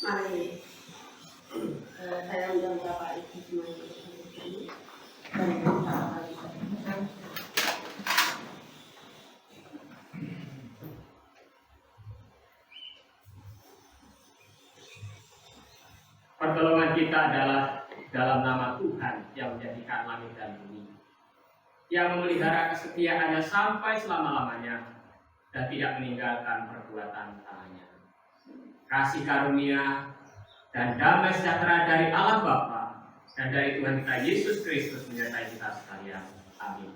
Mari saya undang Bapak Ibu semuanya ini dan Bapak Ibu. Pertolongan kita adalah dalam nama Tuhan yang menjadikan langit dan bumi, yang memelihara kesetiaannya sampai selama-lamanya dan tidak meninggalkan perbuatan tangannya. Kasih karunia dan damai sejahtera dari Allah Bapa dan dari Tuhan kita Yesus Kristus menyertai kita sekalian. Amin.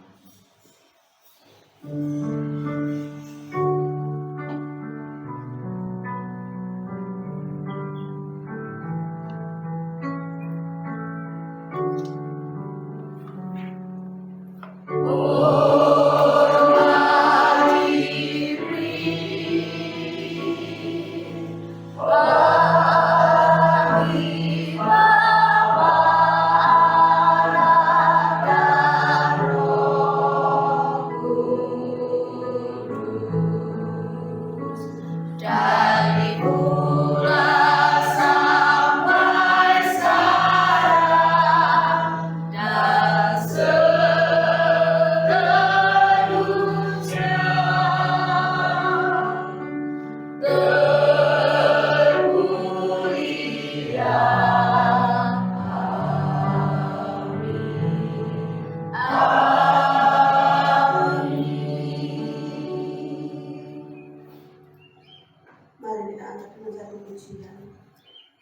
Mari kita angkat dengan satu pujian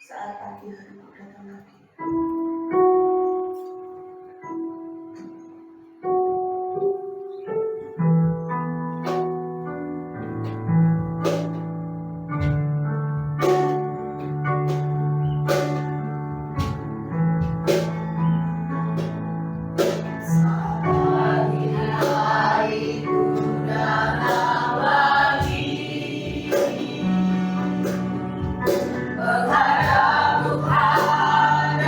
saat pagi hari datang lagi. Menghadap Tuhan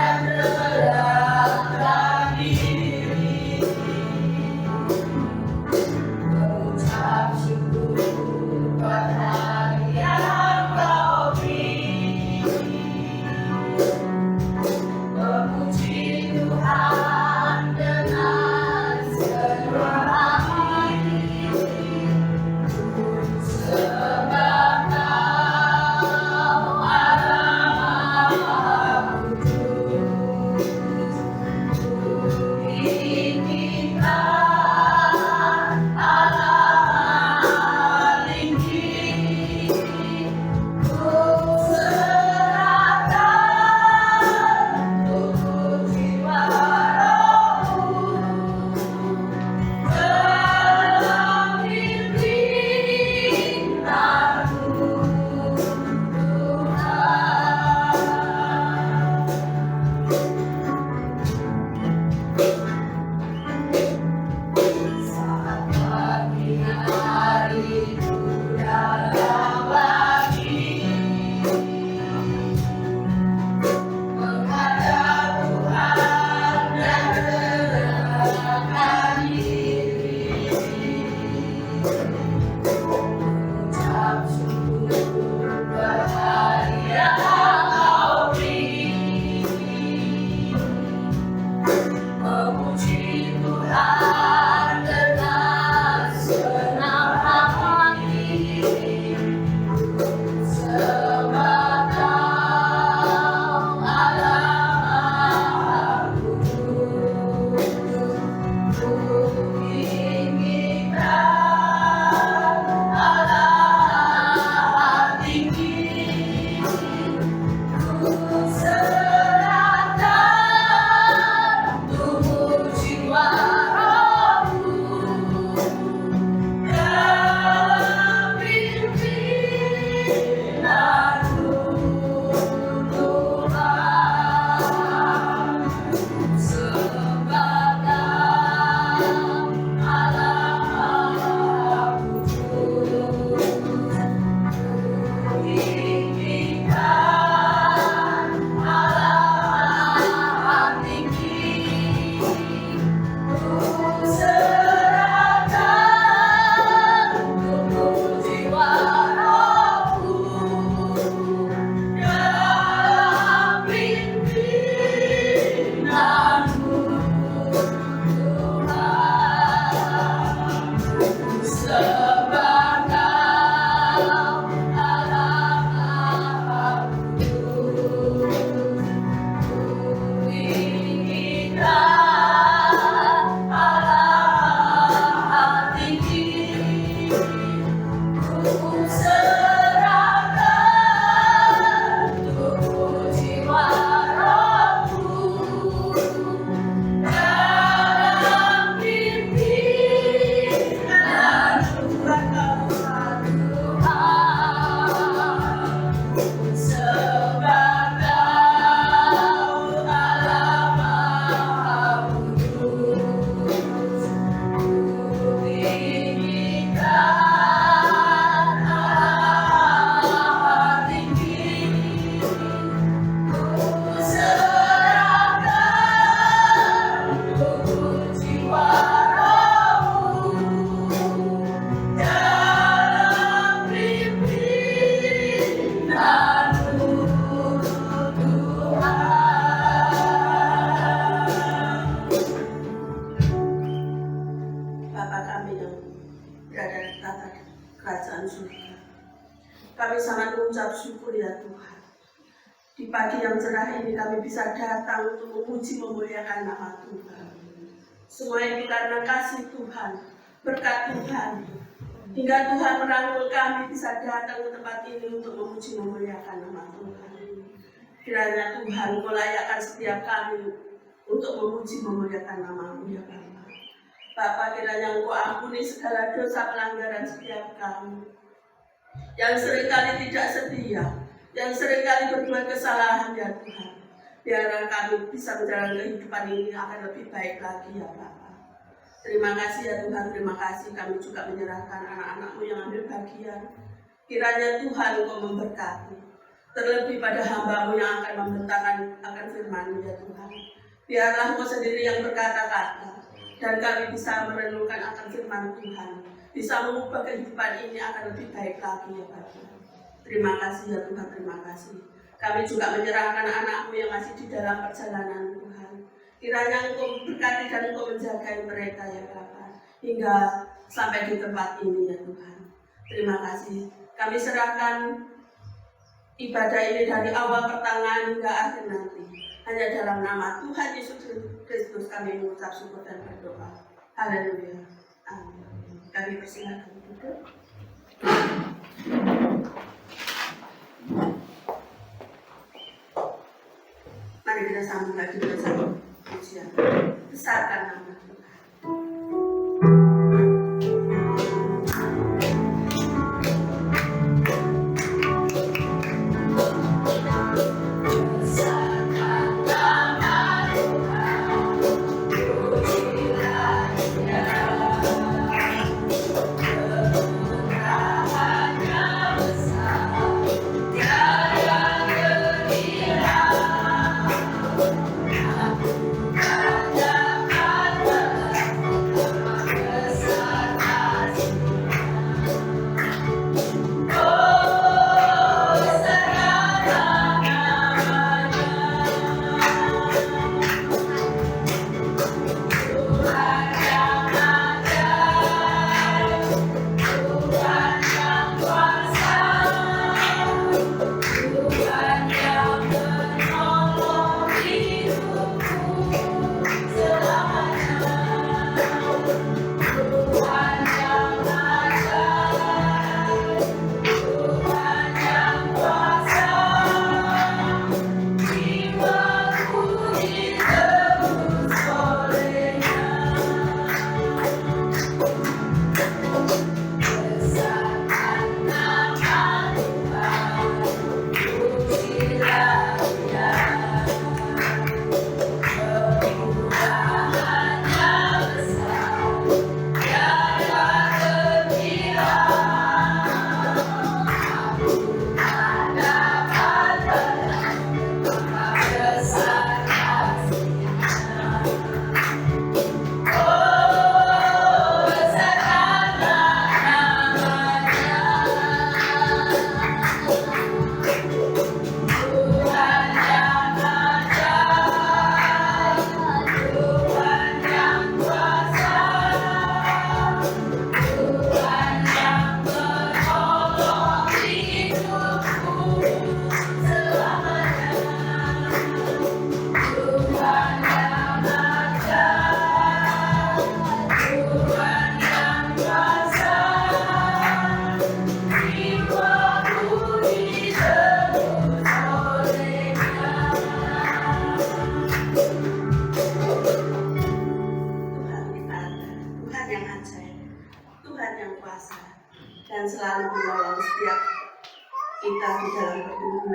mengucap syukur ya Tuhan. Di pagi yang cerah ini kami bisa datang untuk memuji memuliakan nama Tuhan. Semua ini karena kasih Tuhan, berkat Tuhan. Hingga Tuhan merangkul kami bisa datang ke tempat ini untuk memuji memuliakan nama Tuhan. Kiranya Tuhan melayakkan setiap kami untuk memuji memuliakan nama-Mu ya Bapa. Bapa, kiranya Engkau ampuni segala dosa pelanggaran setiap kami yang seringkali tidak setia, yang seringkali berbuat kesalahan ya Tuhan. Biarlah kami bisa menjalani kehidupan ini akan lebih baik lagi ya Bapa. Terima kasih ya Tuhan, terima kasih. Kami juga menyerahkan anak-anak-Mu yang ambil bagian. Kiranya Tuhan Engkau memberkati, terlebih pada hamba-Mu yang akan membentangkan akan firman-Mu ya Tuhan. Biarlah Engkau sendiri yang berkata-kata, dan kami bisa merenungkan akan firman Tuhan, bisa mengubah kehidupan ini akan lebih baik lagi ya Bapa. Terima kasih ya Tuhan, terima kasih. Kami juga menyerahkan anak-Mu yang masih di dalam perjalanan Tuhan. Kiranya Engkau berkati dan Engkau menjaga mereka ya Bapa, hingga sampai di tempat ini ya Tuhan. Terima kasih. Kami serahkan ibadah ini dari awal pertengahan hingga akhir nanti. Hanya dalam nama Tuhan Yesus Kristus kami mengucap syukur dan berdoa. Haleluya. Amin. Kami persilakan duduk. Mari kita sambung lagi bersama pujian. Besarkan nama Tuhan.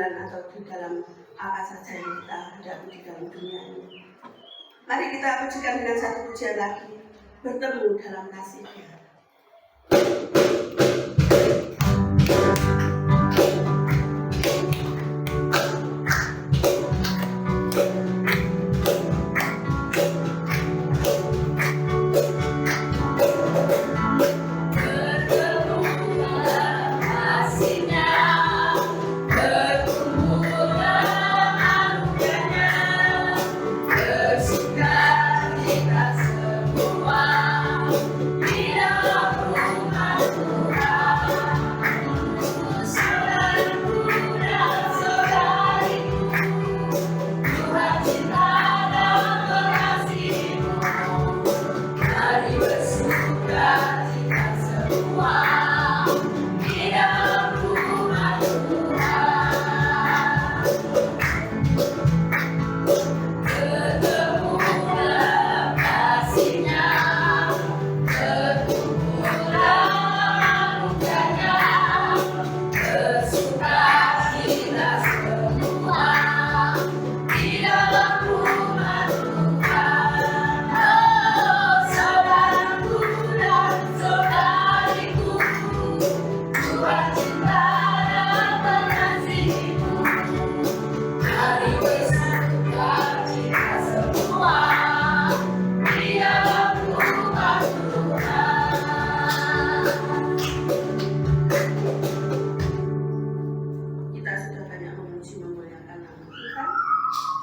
Atau di dalam apa saja yang kita hadapi di dalam dunia ini. Mari kita pujikan dengan satu pujian lagi, bertemu dalam kasih-Nya. Semua di dalam rumah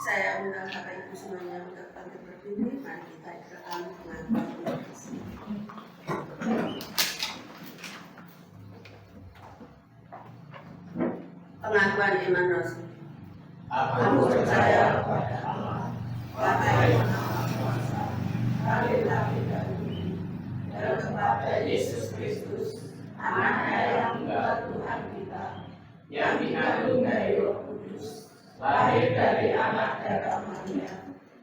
Saya undang Bapak Ibu semuanya untuk bangkit berdiri. Mari kita ikutkan pengakuan. Pengakuan iman Rasul. Aku percaya kepada Allah, Bapa yang Maha Kuasa, Bapa dan Budi, dan kepada Yesus Kristus, Anaknya yang tunggal Tuhan kita, yang dikandung dari Roh Kudus, lahir dari anak darah Maria,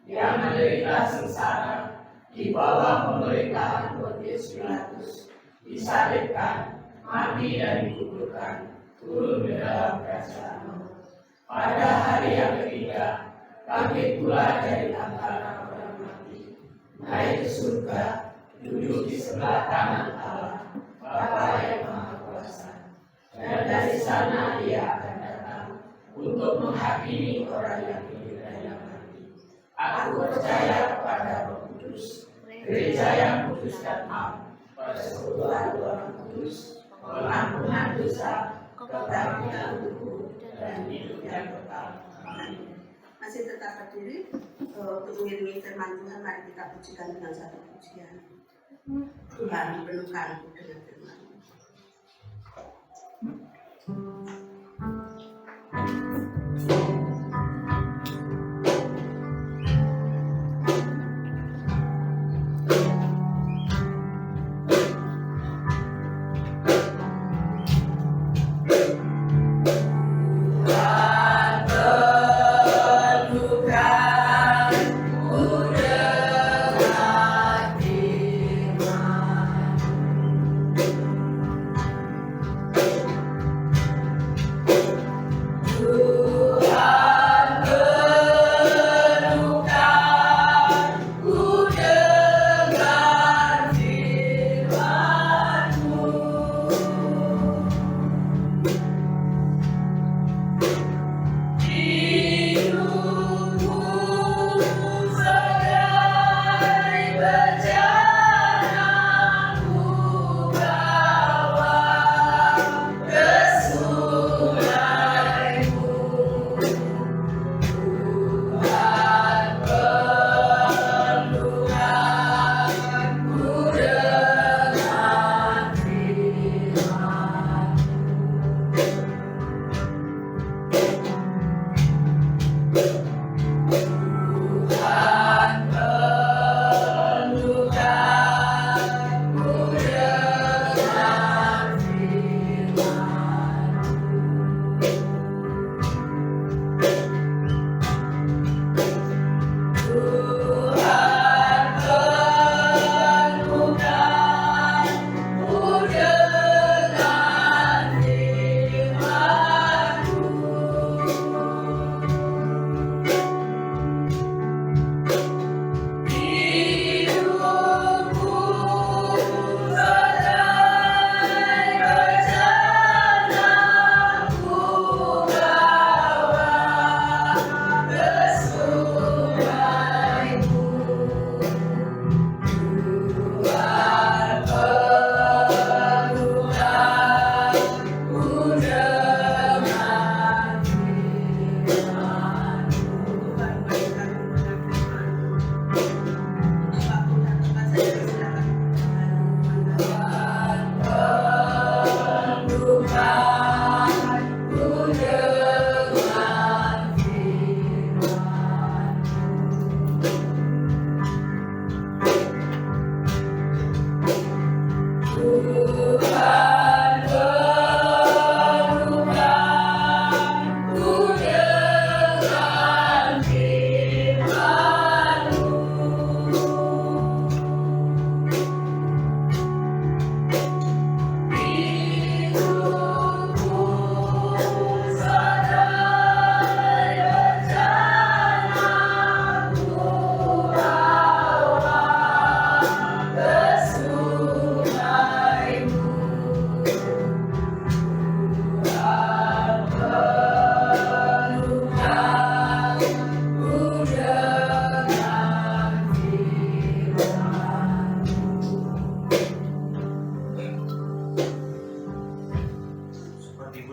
yang menderita sengsara di bawah pemerintahan Pontius Pilatus, disalibkan, mati dan dikuburkan, turun ke dalam kerajaan Allah. Pada hari yang ketiga, bangkit pula dari antara orang mati, naik ke surga, duduk di sebelah kanan Allah, Bapa yang Maha Kuasa. Dan dari sana Ia akan datang untuk menghakimi orang yang hidup dan yang mati. Aku percaya kepada Roh Kudus, Gereja yang kudus dan am, persekutuan Orang Kudus, pengampunan dosa, kebangkitan tubuh, dan hidup yang kekal. Amin. Masih tetap berdiri untuk mengiringi firman Tuhan. Mari kita pujikan dengan satu pujian. Tuhan penuhkanku dengan firman.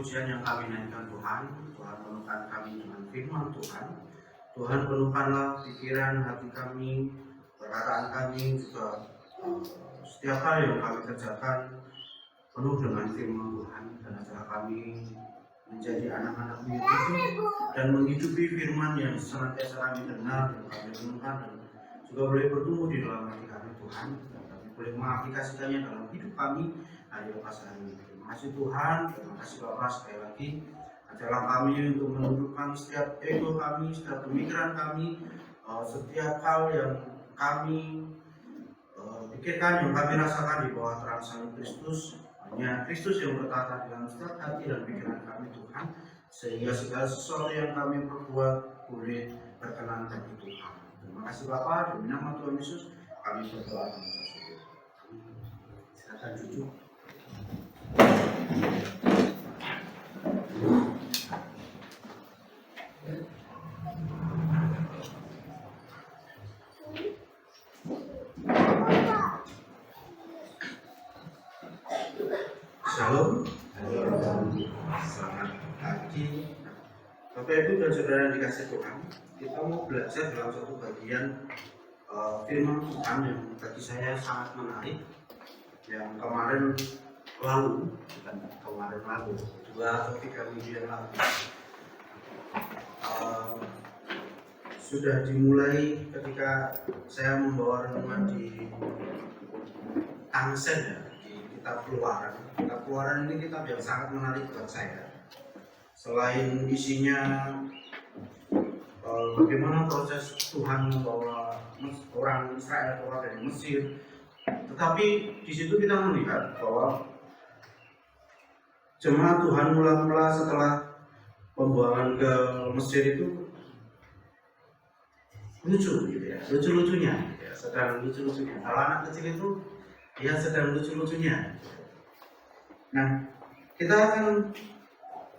Pujian yang kami naikkan Tuhan, Tuhan penuhkan kami dengan firman Tuhan. Tuhan penuhkanlah pikiran hati kami, perkataan kami, juga setiap hal yang kami kerjakan penuh dengan firman Tuhan, dan ajar kami menjadi anak-anak-Mu yang hidup dan menghidupi firman yang senantiasa kami dengar dan kami renungkan, dan juga boleh bertumbuh di dalam hati kami Tuhan, dan kami boleh mengaplikasikannya dalam hidup kami hari lepas hari. Terima kasih Tuhan, terima kasih Bapak. Sekali lagi ajarlah kami untuk menundukkan setiap ego kami, setiap pemikiran kami, setiap hal yang kami pikirkan, yang kami rasakan di bawah terang Salib Kristus. Hanya Kristus yang bertata dalam setiap hati dan pikiran kami Tuhan, sehingga segala sesuatu yang kami perbuat boleh berkenan bagi Tuhan. Terima kasih Bapa, demi nama Tuhan Yesus kami berdoa dan mengucap syukur. Silakan duduk. Shalom. Selamat pagi Bapak Ibu dan Saudara yang dikasihi Tuhan. Kita mau belajar dalam satu bagian firman Tuhan yang bagi saya sangat menarik, yang kemarin lalu 2 atau 3 minggu yang lalu sudah dimulai ketika saya membawa renungan di Tangsel, ya, di kitab Keluaran. Kitab Keluaran ini kitab yang sangat menarik buat saya. Selain isinya bagaimana proses Tuhan membawa orang Israel keluar dari Mesir, tetapi di situ kita melihat bahwa jemaat Tuhan mula-mula setelah pembuangan ke Mesir itu lucu gitu ya, lucu-lucunya ya, sedang lucu-lucunya. Kalau anak kecil itu dia sedang lucu-lucunya. Nah, kita akan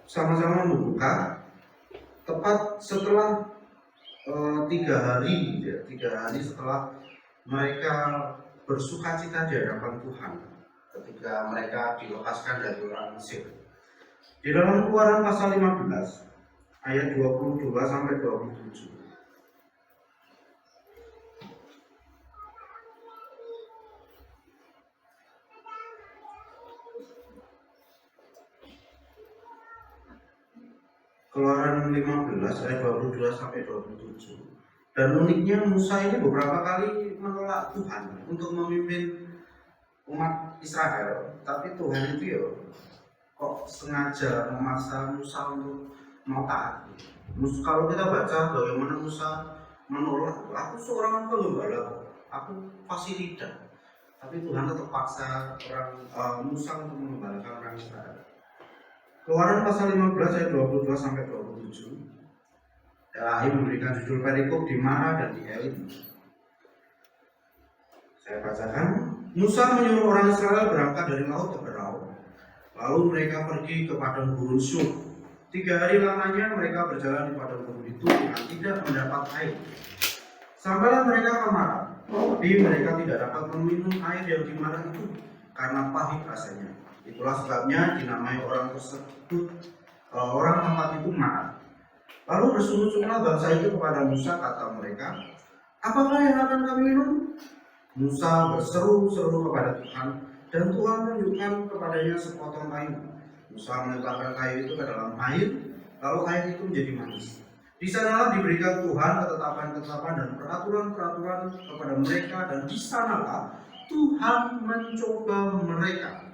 sama-sama membuka tepat setelah 3 hari ya, 3 hari setelah mereka bersukacita di hadapan Tuhan ketika mereka dilepaskan dari orang Mesir. Di dalam Keluaran pasal 15 ayat 22 sampai 27. Keluaran 15 ayat 22 sampai 27. Dan uniknya Musa ini beberapa kali menolak Tuhan untuk memimpin umat Israel, tapi Tuhan itu ya kok sengaja memaksa Musa untuk mau taat. Kalau kita baca bagaimana Musa menolak, aku seorang pengembala, aku fasilitas, tapi Tuhan tetap paksa Musa untuk mengembalakan orang Israel. Keluaran pasal 15 ayat 22 sampai 27. Elahi memberikan judul perikop di Mara dan di Elim. Saya bacakan. Musa menyuruh orang Israel berangkat dari laut Teberau. Lalu mereka pergi ke padang gurun Sur. 3 hari lamanya mereka berjalan di padang gurun itu dengan tidak mendapat air. Sampailah mereka ke Mara, tapi mereka tidak dapat meminum air yang di Mara itu karena pahit rasanya. Itulah sebabnya dinamai orang tersebut, orang tempat itu Mara. Lalu bersungut-sungut bangsa itu kepada Musa, kata mereka, apakah yang akan kami minum? Musa berseru-seru kepada Tuhan, dan Tuhan menunjukkan kepadanya sepotong kayu. Musa meletakkan kayu itu ke dalam air, lalu air itu menjadi manis. Di sanalah diberikan Tuhan ketetapan-ketetapan dan peraturan-peraturan kepada mereka, dan di sanalah Tuhan mencoba mereka.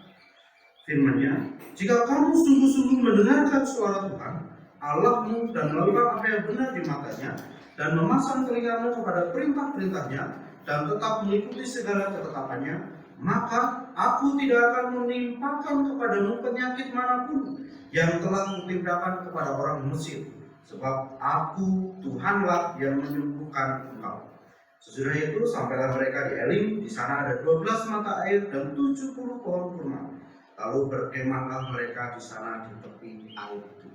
Firman-Nya, jika kamu sungguh-sungguh mendengarkan suara Tuhan Allahmu dan melakukan apa yang benar di matanya dan memasang telingamu kepada perintah-perintahnya dan tetap mengikuti segala ketetapannya, maka aku tidak akan menimpakan kepadamu penyakit manapun yang telah kutimpakan kepada orang Mesir, sebab aku Tuhanlah yang menyembuhkan engkau. Sesudah itu sampailah mereka di Elim. Di sana ada 12 mata air dan 70 pohon kurma. Lalu berkemahlah mereka di sana di tepi air itu.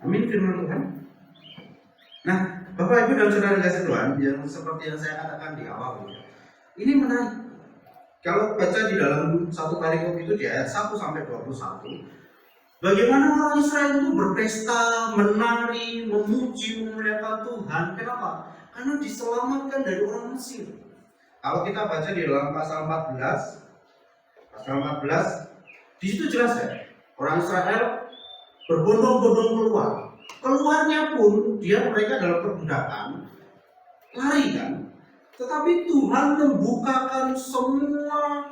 Amin firman Tuhan. Nah, Bapak Ibu dan Saudara kasih Tuhan, yang seperti yang saya katakan di awal, ini menarik. Kalau baca di dalam satu perikop itu di ayat 1 sampai 21, Bagaimana orang Israel itu berpesta, menari, memuji, memuliakan Tuhan. Kenapa? Karena diselamatkan dari orang Mesir. Kalau kita baca di dalam pasal 14, di situ jelas ya, orang Israel berbondong-bondong keluar. Keluarnya pun mereka dalam perbudakan, lari kan. Tetapi Tuhan membukakan semua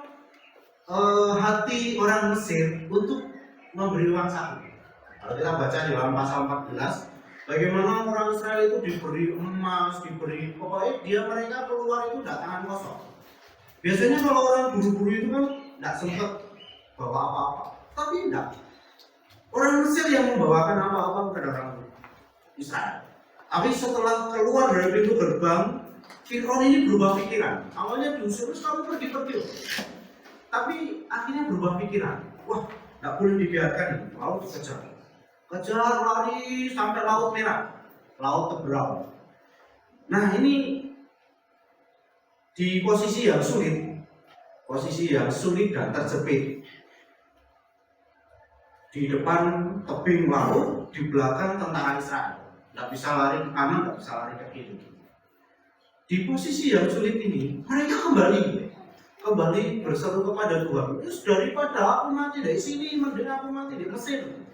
hati orang Mesir untuk memberi uang saku. Kalau kita baca di dalam pasal 14, bagaimana orang Israel itu diberi emas, diberi, pokoknya mereka keluar itu tidak tangan kosong. Biasanya kalau orang buru-buru itu kan tidak sempat bawa apa-apa, tapi tidak. Orang Mesir yang membawakan apa-apa kepada orang Israel. Tapi setelah keluar dari pintu gerbang, Fir'aun ini berubah pikiran. Awalnya diusir, terus kamu pergi. Tapi akhirnya berubah pikiran. Wah, tidak boleh dibiarkan ini. Lalu kejar lari sampai Laut Merah, Laut Teberau. Nah, ini di posisi yang sulit dan terjepit. Di depan tebing laut, di belakang tentara Israel. Tidak bisa lari ke kanan, tidak bisa lari ke kiri. Di posisi yang sulit ini, mereka kembali berseru kepada Tuhan. Daripada aku mati dari sini, mending aku mati di Mesir.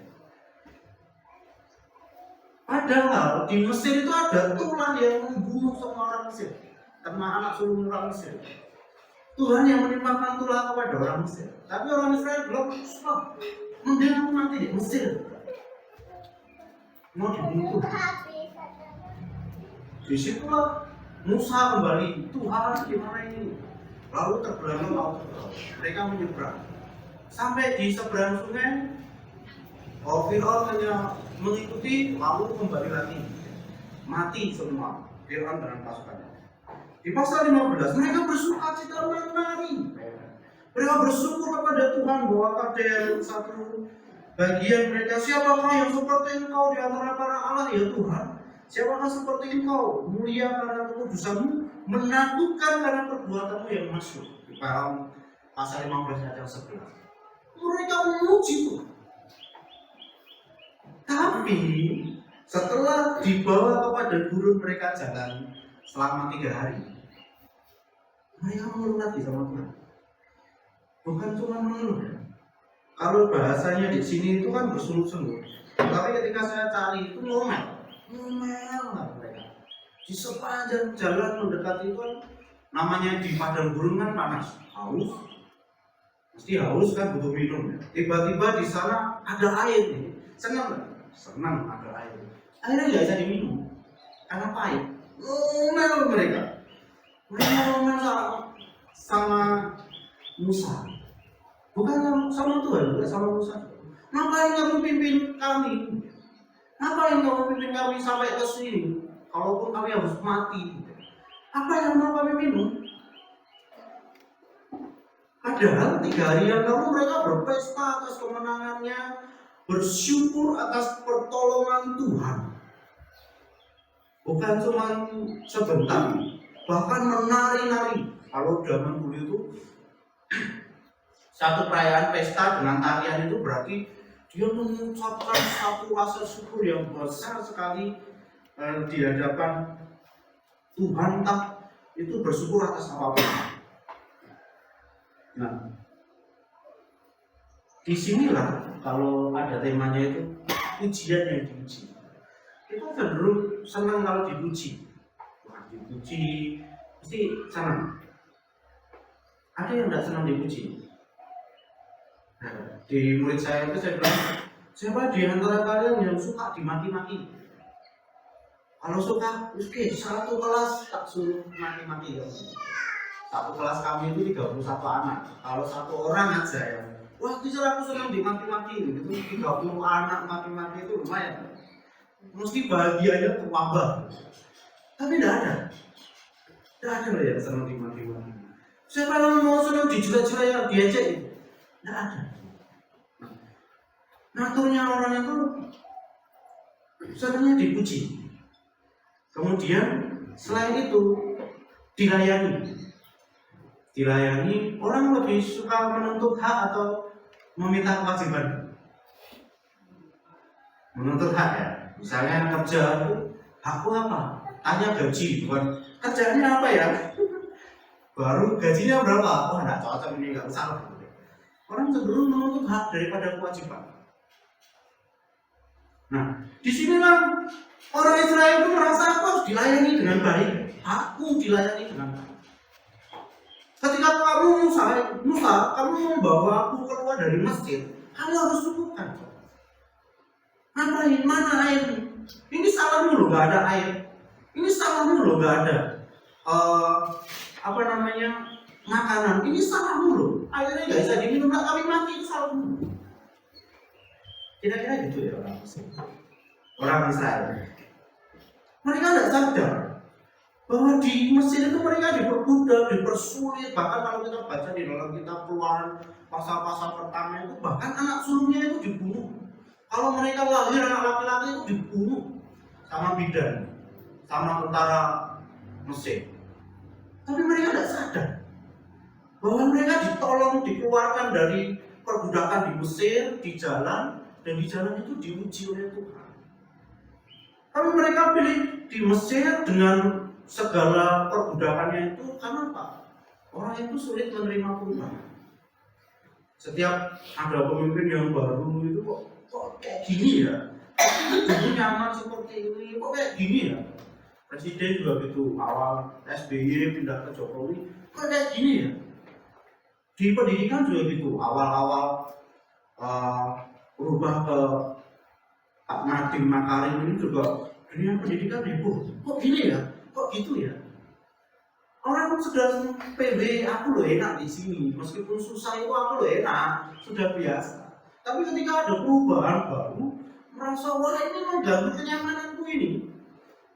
Padahal di Mesir itu ada Tuhan yang membunuh semua orang Mesir, termasuk anak sulung orang Mesir. Tuhan yang menimpakan tulah kepada orang Mesir. Tapi orang Israel belum stop. Mending aku mati di Mesir. Mau dibunuh. Disitulah Musa kembali. Tuhan gimana ini? Lalu terbelah laut. Mereka menyeberang. Sampai di seberang sungai, Fir'aun hanya mengikuti, lalu kembali lagi. Mati semua Fir'aun dengan pasukannya. Di pasal 15, mereka bersuka cita menari. Mereka bersyukur kepada Tuhan bahwa ada satu bagian mereka. Siapakah yang seperti engkau di antara para Allah, ya Tuhan? Siapakah seperti engkau? Mulia karena kekudusanmu, menakutkan karena perbuatanmu yang masyhur. Di pasal 15 ayat 11. Mereka memuji Tuhan. Tapi setelah dibawa kepada gurun, mereka jalan selama 3 hari. Mereka mengeluh lagi sama Tuhan. Bukan cuma mengeluh. Kalau bahasanya di sini itu kan bersungut-sungut. Tapi ketika saya cari itu ngomel lah mereka. Di sepanjang jalan mendekati itu kan, namanya di padang gurun kan panas, haus. Mesti haus kan, butuh minum. Tiba-tiba di sana ada air nih. Senang ada air. Airnya nggak bisa diminum karena pahit. Ngomel mereka. Mereka ngomel sama Musa. Bukan sama Tuhan, bukan sama Musa. Ngapain kamu pimpin kami? Ngapain kamu pimpin kami sampai ke sini? Kalaupun kami harus mati. Apa yang mau kami minum? Padahal 3 hari yang lalu mereka berpesta atas kemenangannya, bersyukur atas pertolongan Tuhan. Bukan cuma sebentar, bahkan menari-nari. Kalau zaman dulu itu satu perayaan pesta dengan tarian itu berarti dia mengucapkan satu rasa syukur yang besar sekali di hadapan Tuhan. Itu bersyukur atas apapun. Nah, disinilah kalau ada temanya itu pujian yang dipuji. Kita cenderung senang kalau dipuji. Wah, dipuji mesti senang. Ada yang tidak senang dipuji. Nah, di murid saya itu saya bilang, siapa di antara kalian yang suka dimaki-maki? Kalau suka, oke, satu kelas tak suruh maki-maki ya. Satu kelas kami itu 31 anak. Kalau satu orang aja ya, wah, teacher aku senang dimaki-maki. Itu 30 anak maki-maki itu lumayan. Mesti bahagianya terwabah. Tapi tidak ada. Tidak ada loh yang senang dimaki-maki. Siapa yang mau senang dijela-jela yang diajak? Tidak ada. Naturnya orang itu senangnya dipuji. Kemudian selain itu dilayani, orang lebih suka menuntut hak atau meminta kewajiban. menuntut hak ya. Misalnya kerja itu hakku apa? Tanya gaji, bukan kerjaannya apa ya? Baru gajinya berapa? Oh enggak cocok ini, enggak usah. Orang cenderung menuntut hak daripada kewajiban. Nah, di sinilah orang Israel itu merasa aku harus dilayani dengan baik. Aku dilayani dengan baik. Ketika kamu Musa, kamu membawa aku keluar dari Mesir, kamu harus cukupkan. Ngapain? Mana air? Ini salahmu loh, gak ada air. Ini salahmu loh, gak ada makanan. Ini salahmu loh. Airnya gak bisa diminum, kami mati, itu salahmu. Kira-kira gitu ya orang Mesir. Orang Israel. Mereka tidak sadar bahwa di Mesir itu mereka diperbudak, dipersulit. Bahkan kalau kita baca di dalam kitab Keluaran pasal-pasal pertama itu, bahkan anak sulungnya itu dibunuh. Kalau mereka lahir anak laki-laki itu dibunuh sama bidan, sama tentara Mesir. Tapi mereka tidak sadar bahwa mereka ditolong, dikeluarkan dari perbudakan di Mesir, di jalan, dan di jalan itu diuji oleh Tuhan. Tapi mereka pilih di Mesir dengan segala perbudakannya itu karena apa? Orang itu sulit menerima Tuhan. Setiap ada pemimpin yang baru itu kok kayak gini ya? Dulu nyaman seperti ini, kok kayak gini ya? Presiden juga gitu, awal SBY pindah ke Jokowi, kok kayak gini ya? Di pendidikan juga gitu, awal-awal berubah ke Pak Nadiem Makarim ini juga dunia pendidikan ribut. Kok gini ya? Kok gitu ya? Orang sudah PW, aku loh enak di sini. Meskipun susah itu aku loh enak, sudah biasa. Tapi ketika ada perubahan baru, merasa wah ini mengganggu kenyamananku ini.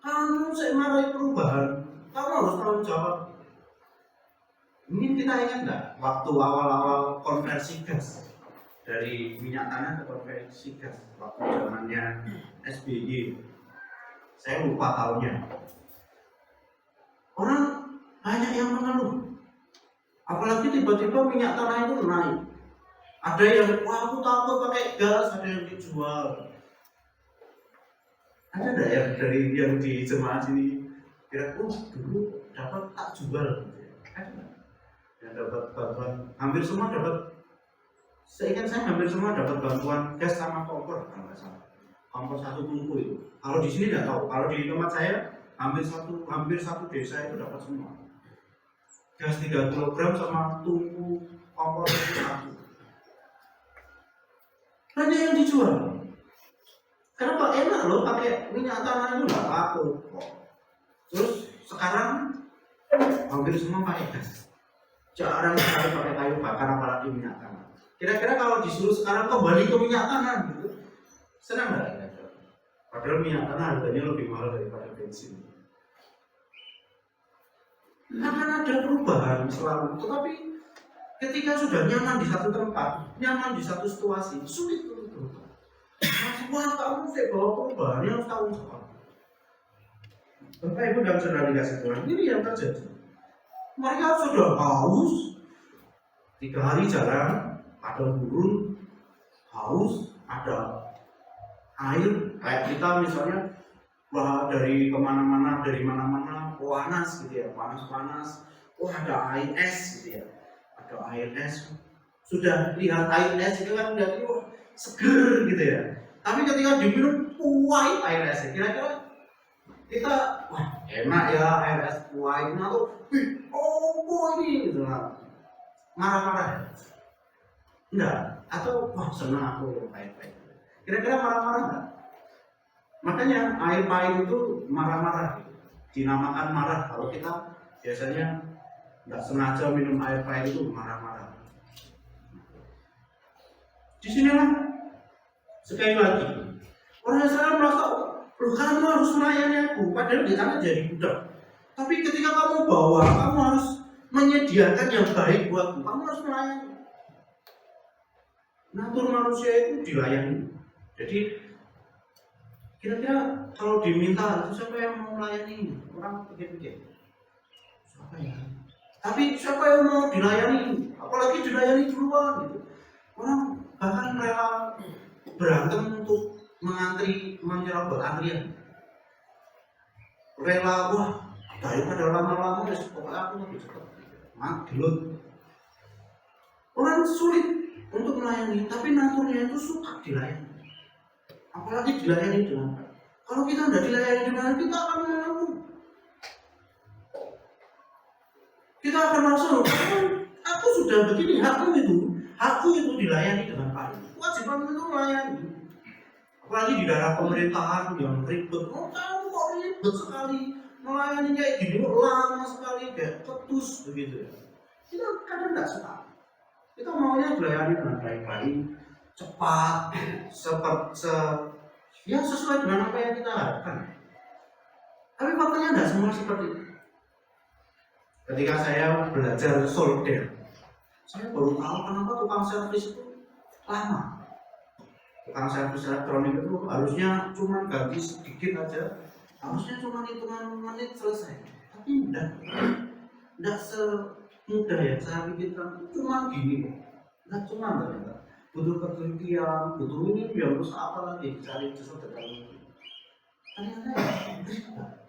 Kamu saya marahi perubahan, kamu harus tanggung jawab. Mungkin kita ingat nggak waktu awal-awal konversi gas dari minyak tanah ke konversi gas waktu zamannya SBY. Saya lupa tahunnya. Orang banyak yang mengeluh. Apalagi tiba-tiba minyak tanah itu naik. Ada yang, wah aku takut pakai gas, ada yang dijual. Ada nggak yang dari yang di jemaah sini kira dulu dapat tak jual gitu ya? Ada nggak? Yang dapat bantuan, hampir semua dapat. Seingat saya hampir semua dapat bantuan gas sama kompor kalau nggak salah. Kompor satu tungku itu. Kalau di sini nggak tahu. Kalau di tempat saya hampir satu desa itu dapat semua. Gas 3 kg sama tungku kompor itu satu. Banyak yang dijual. Kenapa enak loh pakai minyak tanah itu nggak takut kok. Terus sekarang hampir semua pakai gas. Jarang sekali pakai kayu bakar apalagi minyak tanah. Kira-kira kalau disuruh sekarang kembali ke minyak tanah gitu, senang nggak kira-kira? Padahal minyak tanah harganya lebih mahal daripada bensin. Akan ada perubahan selalu, tetapi ketika sudah nyaman di satu tempat, nyaman di satu situasi, sulit untuk berubah. Wah, kamu saya bawa perubahan yang harus tahu jawab. Bapak Ibu dan saudara dikasih Tuhan, ini yang terjadi. Mereka sudah haus, 3 hari jalan, padang gurun, haus, ada air, kayak kita misalnya dari kemana-mana, dari mana-mana, panas gitu ya, panas-panas, ada air es gitu ya, ada air es. Sudah lihat air es itu kan udah seger gitu ya. Tapi ketika diminum pahit air es, kira-kira kita wah enak ya air es pahit, atau ini gitu lah, marah-marah. Enggak, atau wah senang aku yang pahit-pahit. Kira-kira marah-marah enggak? Makanya air pahit itu marah-marah, dinamakan marah. Kalau kita biasanya nggak sengaja minum air pahit itu marah-marah. Di sinilah sekali lagi orang Israel merasa, loh kamu harus melayani aku, padahal di sana jadi budak. Tapi ketika kamu bawa, kamu harus menyediakan yang baik buatku, kamu harus melayani. Natur manusia itu dilayani. Jadi kira-kira kalau diminta itu siapa yang mau melayani? Orang pikir-pikir siapa ya? Tapi siapa yang mau dilayani? Apalagi dilayani duluan gitu. Orang bahkan rela berantem untuk menyerobot antrian. Rela, wah, daripada lama-lama pokoknya aku lebih cepat. Gelut. Orang sulit untuk melayani, tapi naturnya itu suka dilayani. Apalagi dilayani dengan baik. Kalau kita tidak dilayani dengan baik, kita akan mengeluh. Kita akan merasa, aku sudah begini, aku itu dilayani dengan baik. Kewajiban itu melayani. Apalagi di daerah pemerintahan yang ribet, kamu kok ribet sekali melayani kayak gini, lama sekali, kayak ketus begitu ya. Kita kadang tidak suka. Kita maunya dilayani dengan baik-baik, cepat, sesuai dengan apa yang kita harapkan. Tapi faktanya tidak semua seperti itu. Ketika saya belajar solder, saya baru tahu kenapa tukang servis itu lama. Tukang servis elektronik itu harusnya cuma ganti sedikit aja, harusnya cuma hitungan menit selesai. Tapi tidak semudah yang saya pikirkan. Cuma gini, nggak cuma ternyata butuh ketelitian, butuh ini yang terus apa lagi cari sesuatu dari itu. Ternyata tidak.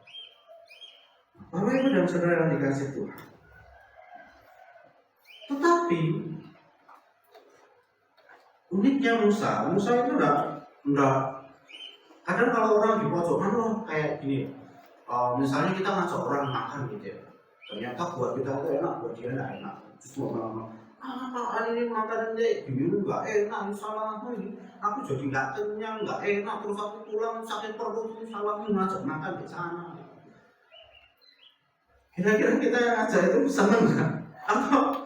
Bapak Ibu dan Saudara yang dikasih Tuhan. Tetapi uniknya Musa itu enggak. Kadang kalau orang di pojokan loh kayak gini, misalnya kita ngajak orang makan gitu ya, ternyata buat kita itu enak, buat dia enggak enak. Terus lama-lama, ini makanan deh, gini nggak enak, salahmu ini. Aku jadi nggak kenyang, nggak enak, terus aku pulang sakit perut, itu salahmu ngajak makan di sana. Kira-kira kita yang ngajak itu seneng nggak? Atau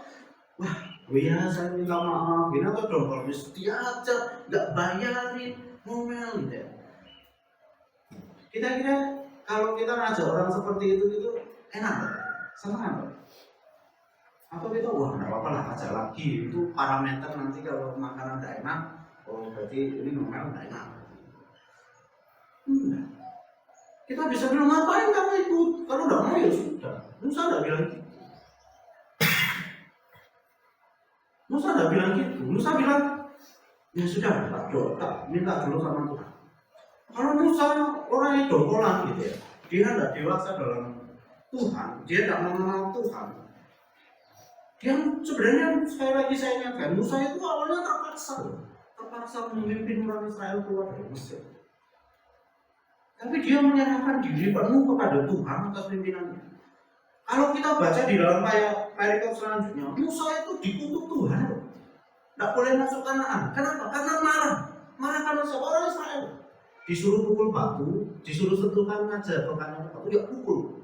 wah, iya saya minta maaf, gini atau dong kalau setia aja, nggak bayarin, ngomel gitu ya. Kira-kira kalau kita ngajak orang seperti itu enak nggak? Senang nggak? Atau kita wah nggak apa-apa lah ngajak lagi, itu parameter nanti kalau makanan nggak enak, oh berarti ini ngomel nggak enak. Enggak. Kita bisa bilang ngapain kamu ikut, kalau nggak mau ya sudah. Musa nggak bilang gitu. Musa nggak bilang gitu. Musa bilang ya sudah, tak doa, minta dulu sama Tuhan. Kalau Musa orang yang dongkolan gitu ya, dia nggak dewasa dalam Tuhan, dia nggak mengenal Tuhan. Dia sebenarnya sekali lagi saya ingatkan, Musa itu awalnya terpaksa memimpin orang Israel keluar dari Mesir. Tapi dia menyerahkan diri penuh kepada Tuhan atas pimpinannya. Kalau kita baca di dalam perikop selanjutnya, Musa itu dikutuk Tuhan. Tidak boleh masuk Kanaan. Kenapa? Karena marah karena seorang Israel. Disuruh pukul batu, disuruh sentuhkan aja tokannya batu, dia pukul.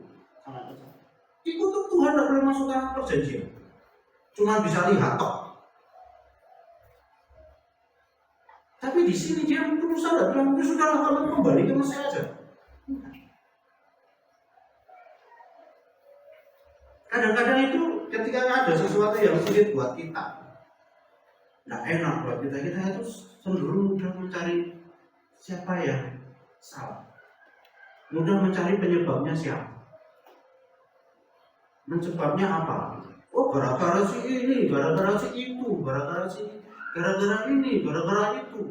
Dikutuk Tuhan, tidak boleh masuk Kanaan perjanjian. Cuma bisa lihat tok. Tapi di sini dia Musa tidak bilang, sudah kamu kembali ke Mesir aja. Kadang-kadang itu ketika ada sesuatu yang sulit buat kita, tidak enak buat kita itu cenderung mudah mencari siapa yang salah, mudah mencari penyebabnya siapa, penyebabnya apa? Oh gara-gara si ini, gara-gara si itu, gara-gara ini, gara-gara itu.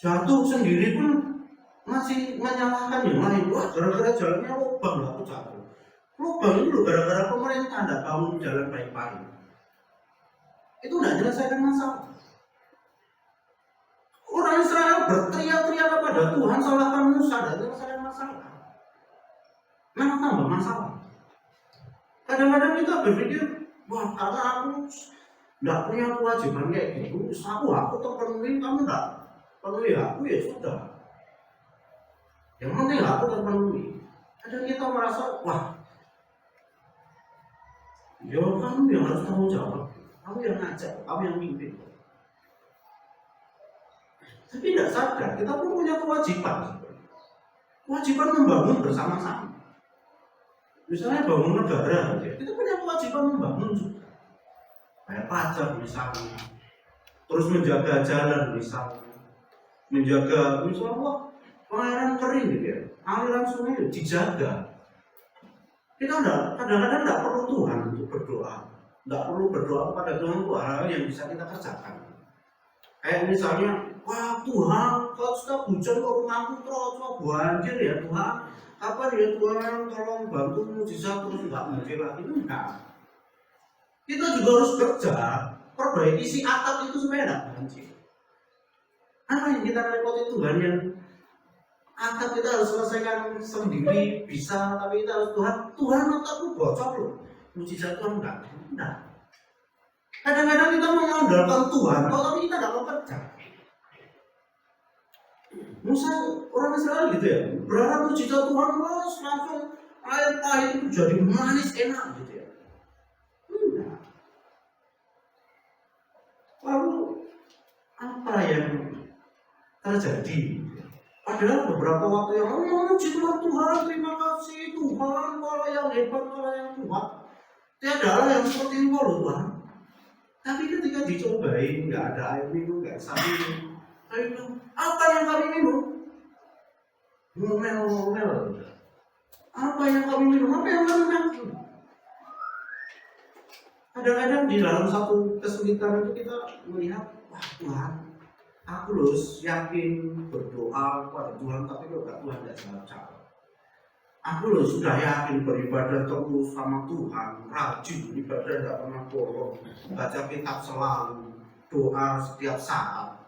Jatuh sendiri pun masih menyalahkan yang lain. Wah gara-gara jalannya lubang lah aku jatuh. Lubang itu loh gara-gara pemerintah tidak bangun jalan baik-baik. Itu tidak menyelesaikan masalah. Orang Israel berteriak-teriak kepada Tuhan, salahkan Musa, dan menyelesaikan masalah. Memang tambah masalah. Kadang-kadang kita berpikir, wah karena aku tidak punya kewajiban kayak gitu, aku terpenuhi, kamu tidak penuhi aku ya sudah. Yang penting aku terpenuhi. Kadang kita merasa, wah ya kamu yang harus tanggung jawab, kamu yang ngajak, kamu yang mimpin. Tapi tidak sadar, kita pun punya kewajiban. Kewajiban membangun bersama-sama. Misalnya bangun negara, kita punya kewajiban membangun juga. Kayak pajak misalnya, terus menjaga jalan misalnya, menjaga misalnya pengairan kering gitu ya, aliran sungai dijaga. Kita kadang-kadang tidak perlu Tuhan untuk berdoa, tidak perlu berdoa kepada Tuhan untuk hal-hal yang bisa kita kerjakan. Kayak misalnya wah Tuhan, kalau sudah hujan kok rumahku terus banjir ya Tuhan, apa ya Tuhan, tolong bantu mujizat terus nggak banjir lagi. Itu enggak. Kita juga harus kerja, perbaiki si atap itu supaya nggak banjir. Apa yang kita repoti Tuhan yang atap kita harus selesaikan sendiri bisa, tapi kita harus Tuhan atapku bocor loh, mujizat Tuhan enggak. Kadang-kadang kita mengandalkan Tuhan, tapi kita nggak mau kerja. Musa orang Israel gitu ya, berharap mujizat Tuhan langsung air pahit itu jadi manis enak gitu ya. Enggak. Lalu apa yang terjadi? Padahal beberapa waktu yang lalu memuji Tuhan, terima kasih Tuhan, kalau yang hebat, kalau yang kuat. Tiada Allah yang seperti ini loh Tuhan. Tapi ketika dicobain, nggak ada air minum, nggak bisa minum. Apa yang kami minum? Ngomel-ngomel. Apa yang kami minum? Apa yang kami makan? Kadang-kadang di dalam satu kesulitan itu kita melihat, wah Tuhan, aku loh yakin berdoa kepada Tuhan, tapi kok Tuhan tidak jawab. Aku loh sudah yakin beribadah terus sama Tuhan, rajin ibadah tidak pernah bolong, baca kitab selalu, doa setiap saat.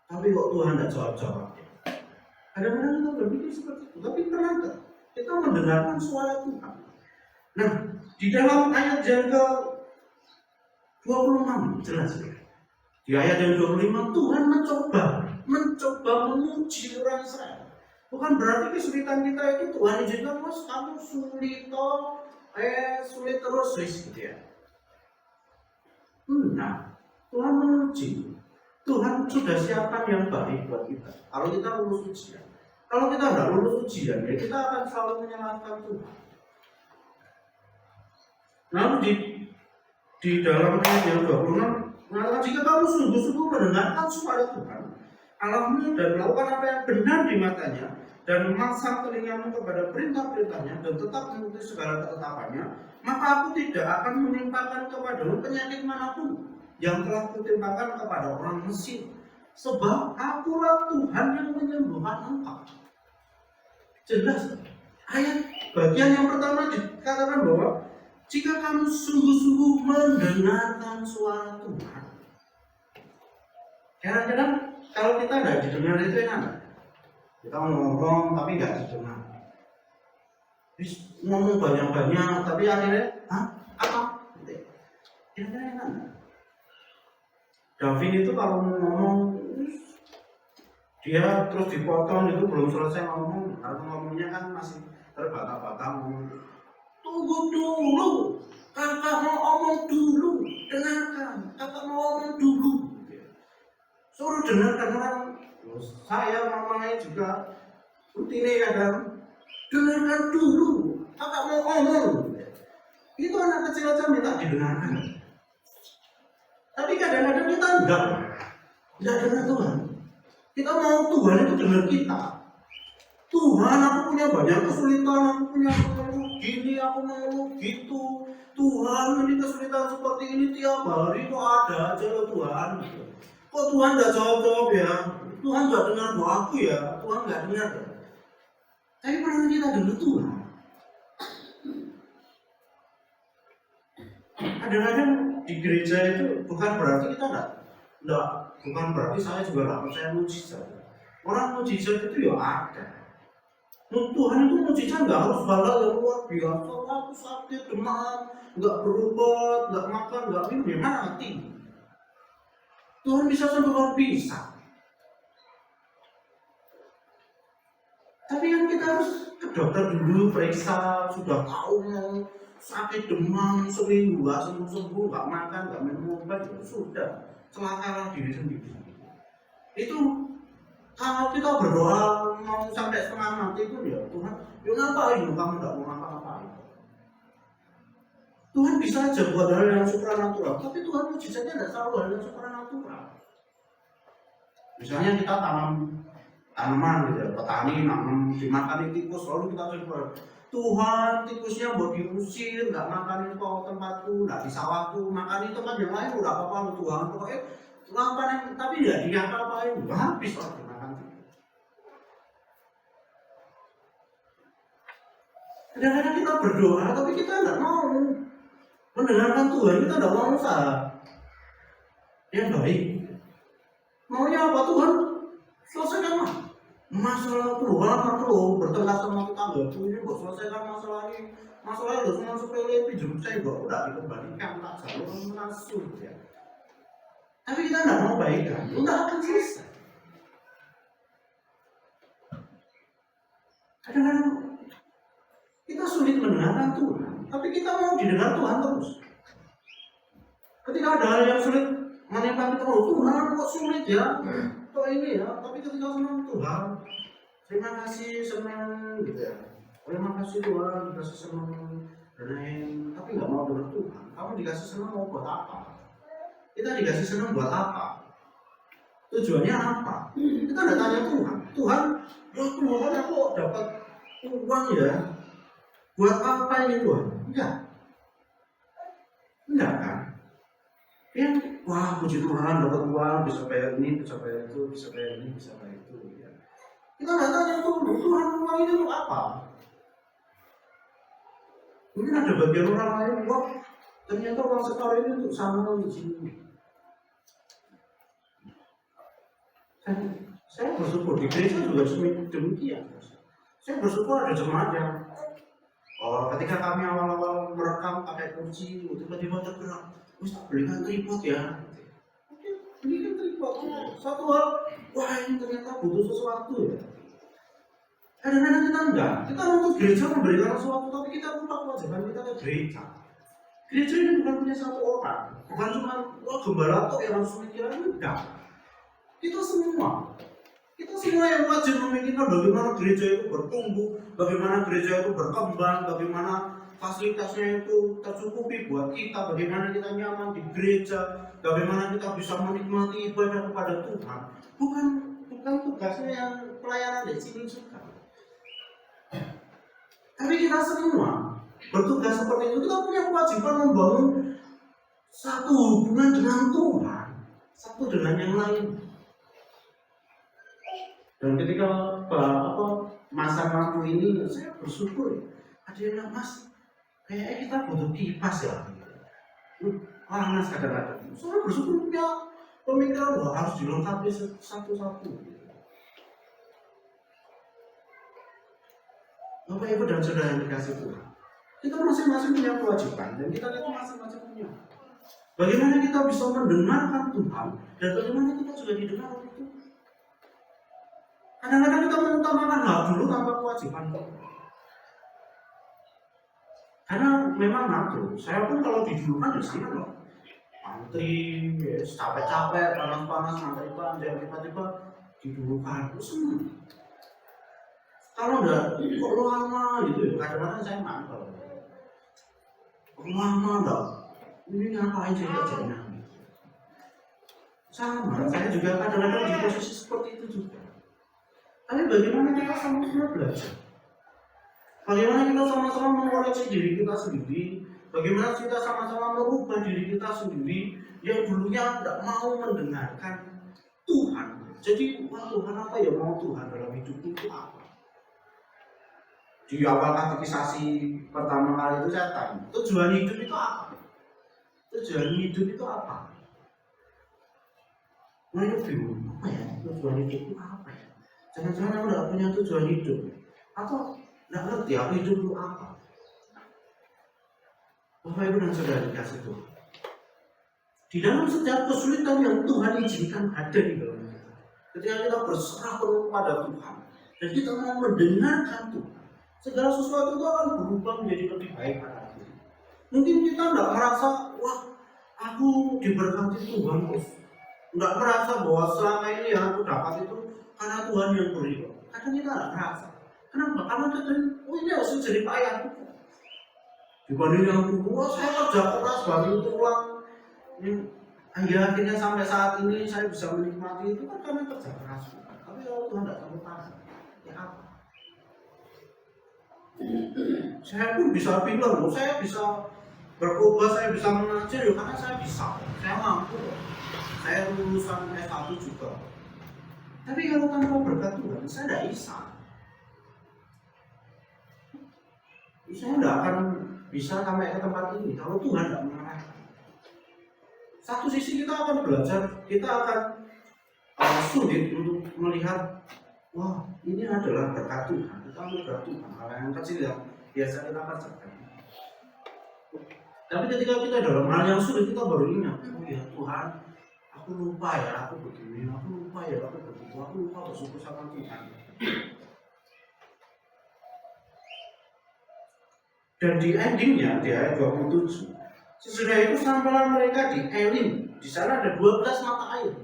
Tapi kok Tuhan tidak jawab-jawab. Kadang-kadang kita berpikir seperti itu, tapi tenang kita mendengarkan suara Tuhan. Nah, di dalam ayat yang ke-26 jelas ya. Di ayat yang 25 Tuhan mencoba menguji orang Israel. Bukan berarti kesulitan kita itu Tuhan izinkan mas kamu sulit terus gitu ya. Nah, Tuhan menguji. Tuhan sudah siapkan yang baik buat kita. Kalau kita lulus ujian, kalau kita tidak lulus ujian, ya kita akan selalu menyalahkan Tuhan. Lalu di dalam ayat yang 26 mengatakan jika kamu sungguh-sungguh mendengarkan suara Tuhan Allahmu dan melakukan apa yang benar di matanya dan memasang telingamu kepada perintah-perintahnya dan tetap mengikuti segala ketetapannya, maka aku tidak akan menimpakan kepadamu penyakit manapun yang telah kutimpakan kepada orang Mesir, sebab akulah Tuhan yang menyembuhkan engkau. Jelas ayat bagian yang pertama dikatakan bahwa jika kamu sungguh-sungguh mendengarkan suara Tuhan. Kadang-kadang kalau kita tidak didengar itu enak. Kita ngomong tapi nggak didengar. Terus ngomong banyak-banyak tapi akhirnya apa? Kira-kira enak. David itu kalau ngomong dia terus dipotong itu belum selesai ngomong, karena ngomongnya kan masih terbata-bata ngomong. Tunggu dulu, kakak mau omong dulu, dengarkan, kakak mau omong dulu. Suruh dengarkan orang, saya mamanya juga rutine kadang dengarkan dulu, kakak mau omong. Itu anak kecil aja minta didengarkan. Tapi kadang-kadang kita enggak dengar Tuhan. Kita mau Tuhan itu dengar kita. Tuhan, aku punya banyak kesulitan, aku punya gini, aku mau gitu. Tuhan, ini kesulitan seperti ini tiap hari kok ada aja loh Tuhan. Kok Tuhan nggak jawab ya? Tuhan nggak dengar doaku ya? Tuhan nggak dengar ya? Tapi pernah kita dengar Tuhan? Kadang-kadang di gereja itu bukan berarti kita bukan berarti saya juga nggak percaya mujizat. Orang mujizat itu ya ada. Tuhan itu mujizat nggak harus hal yang luar biasa. Aku sakit, demam, nggak berobat, nggak makan, nggak minum, ya mati. Tuhan bisa sembuhkan bisa. Tapi kan kita harus ke dokter dulu, periksa, sudah tahu mau sakit demam seminggu nggak sembuh, nggak makan, nggak minum obat, itu sudah celakalah diri sendiri. Itu kalau kita berdoa mau sampai setengah mati itu ya Tuhan, ya ngapain kamu nggak mau ngapa-ngapain? Tuhan bisa aja buat hal yang supranatural, tapi Tuhan mujizatnya nggak selalu hal yang supranatural. Misalnya kita tanam tanaman gitu ya, petani nanam dimakan tikus, lalu kita coba Tuhan tikusnya mau diusir, nggak makan di tempatku, nggak di sawahku, makan di tempat yang lain udah apa-apa Tuhan. Pokoknya tukang panen tapi ya diapa-apain, habis orang dimakan. Kadang-kadang kita berdoa tapi kita tidak mau mendengarkan Tuhan, kita tidak mau usaha yang baik. Maunya apa Tuhan? Selesaikanlah masalah Tuhan, perlu bertengkar sama tetangga ini, kok selesaikan masalah ini. Masalah itu semua sepele, pinjam saya kok udah dikembalikan, tak jalur menasur ya. Tapi kita tidak mau baikkan, udah akan selesai. Kadang-kadang kita sulit mendengarkan Tuhan, tapi kita mau didengar Tuhan terus. Ketika ada hal yang sulit menimpa kita, oh Tuhan kok sulit ya, kok ini ya. Tapi ketika senang Tuhan, terima kasih senang gitu ya. Terima kasih Tuhan dikasih senang dan lain. Tapi nggak mau dengar Tuhan. Kamu dikasih senang mau buat apa? Kita dikasih senang buat apa? Tujuannya apa? Kita udah tanya Tuhan. Tuhan, ya Tuhan aku dapat uang ya. Buat apa ini Tuhan? Enggak kan? Ya, wah puji Tuhan dapat uang, bisa bayar ini, bisa bayar itu, bisa bayar ini, bisa bayar itu. Ya. Kita nggak tanya Tuhan uang ini untuk apa? Mungkin ada bagian orang lain, wah ternyata uang setor ini untuk sana untuk sini. Saya bersyukur di gereja juga demikian. Saya bersyukur ada jemaat yang ketika kami awal-awal merekam pakai kunci, tiba-tiba tergerak, tak belikan tripod ya. Oke, belikan tripod. Satu hal, wah ini ternyata butuh sesuatu ya. Kadang-kadang kita enggak, kita untuk gereja memberikan sesuatu, tapi kita lupa kewajiban kita ke gereja. Gereja ini bukan punya satu orang, bukan cuma gembala atau yang harus mikirin, enggak. Kita semua yang wajib memikirkan bagaimana gereja itu bertumbuh, bagaimana gereja itu berkembang, bagaimana fasilitasnya itu tercukupi buat kita, bagaimana kita nyaman di gereja, bagaimana kita bisa menikmati ibadah kepada Tuhan. Bukan tugasnya yang pelayanan di sini juga. Tapi kita semua bertugas seperti itu, kita punya kewajiban membangun satu hubungan dengan Tuhan, satu dengan yang lain. Dan ketika masa lampu ini, saya bersyukur ada yang bilang, Mas, kayaknya kita butuh kipas ya. Panas kadang-kadang. Saya bersyukur punya pemikiran bahwa harus dilengkapi satu-satu. Bapak Ibu dan Saudara yang dikasih Tuhan, kita masing-masing punya kewajiban dan kita itu masing-masing punya. Bagaimana kita bisa mendengarkan Tuhan dan bagaimana kita juga didengar oleh Tuhan. Kadang-kadang kita mengutamakan hal dulu tanpa kewajiban. Karena memang ngatur. Saya pun kalau didulukan di sana loh, antri, capek-capek, panas-panas, antri panjang, tiba-tiba didulukan, itu senang. Kalau enggak, kok lama gitu ya, kadang-kadang saya mantap. Kok lama enggak? Ini ngapain saya kerjanya? Sama, saya juga kadang-kadang di posisi seperti itu juga. Tapi bagaimana kita sama-sama belajar? Bagaimana kita sama-sama mengoreksi diri kita sendiri? Bagaimana kita sama-sama merubah diri kita sendiri yang dulunya tidak mau mendengarkan Tuhan? Jadi, Tuhan apa ya mau Tuhan dalam hidup itu apa? Di awal katekisasi pertama kali itu saya tanya, tujuan hidup itu apa? Tujuan hidup itu apa? Mereka bingung, apa ya? Tujuan hidup itu apa ya? Jangan-jangan aku tidak punya tujuan hidup, atau tidak ngerti aku hidup itu apa? Bapak Ibu dan Saudara dikasih Tuhan, di dalam setiap kesulitan yang Tuhan izinkan ada di dalam kita, ketika kita berserah penuh kepada Tuhan dan kita mau mendengarkan Tuhan, segala sesuatu itu akan berubah menjadi lebih baik pada kita. Mungkin kita tidak merasa, wah aku diberkati Tuhan terus, tidak merasa bahwa selama ini yang aku dapat itu karena Tuhan yang beri. Kadang kita tidak merasa. Kenapa? Karena kita, ini harus jadi payahku. Dibanding yang dulu, wah saya kerja keras banting tulang. Akhirnya sampai saat ini saya bisa menikmati itu kan karena kerja keras. Tapi kalau Tuhan tidak tahu tangan, ya apa? Saya pun bisa bilang, saya bisa berkhotbah, saya bisa mengajar, ya karena saya bisa, saya mampu. saya lulusan S1 juga. Tapi kalau tanpa berkat Tuhan, saya tidak bisa. Saya tidak akan bisa sampai ke tempat ini kalau Tuhan tidak mengarahkan. Satu sisi kita akan belajar, kita akan sulit untuk melihat, wah ini adalah berkat Tuhan, kita berkat Tuhan, hal yang kecil yang biasa kita kerjakan. Tapi ketika kita dalam hal yang sulit, kita baru ingat, oh ya Tuhan, aku lupa ya, aku begini, aku lupa ya, aku begitu, aku lupa bersyukur sama Tuhan. Dan di endingnya, di ayat 27, sesudah itu sampailah mereka di Elim. Di sana ada 12 mata air.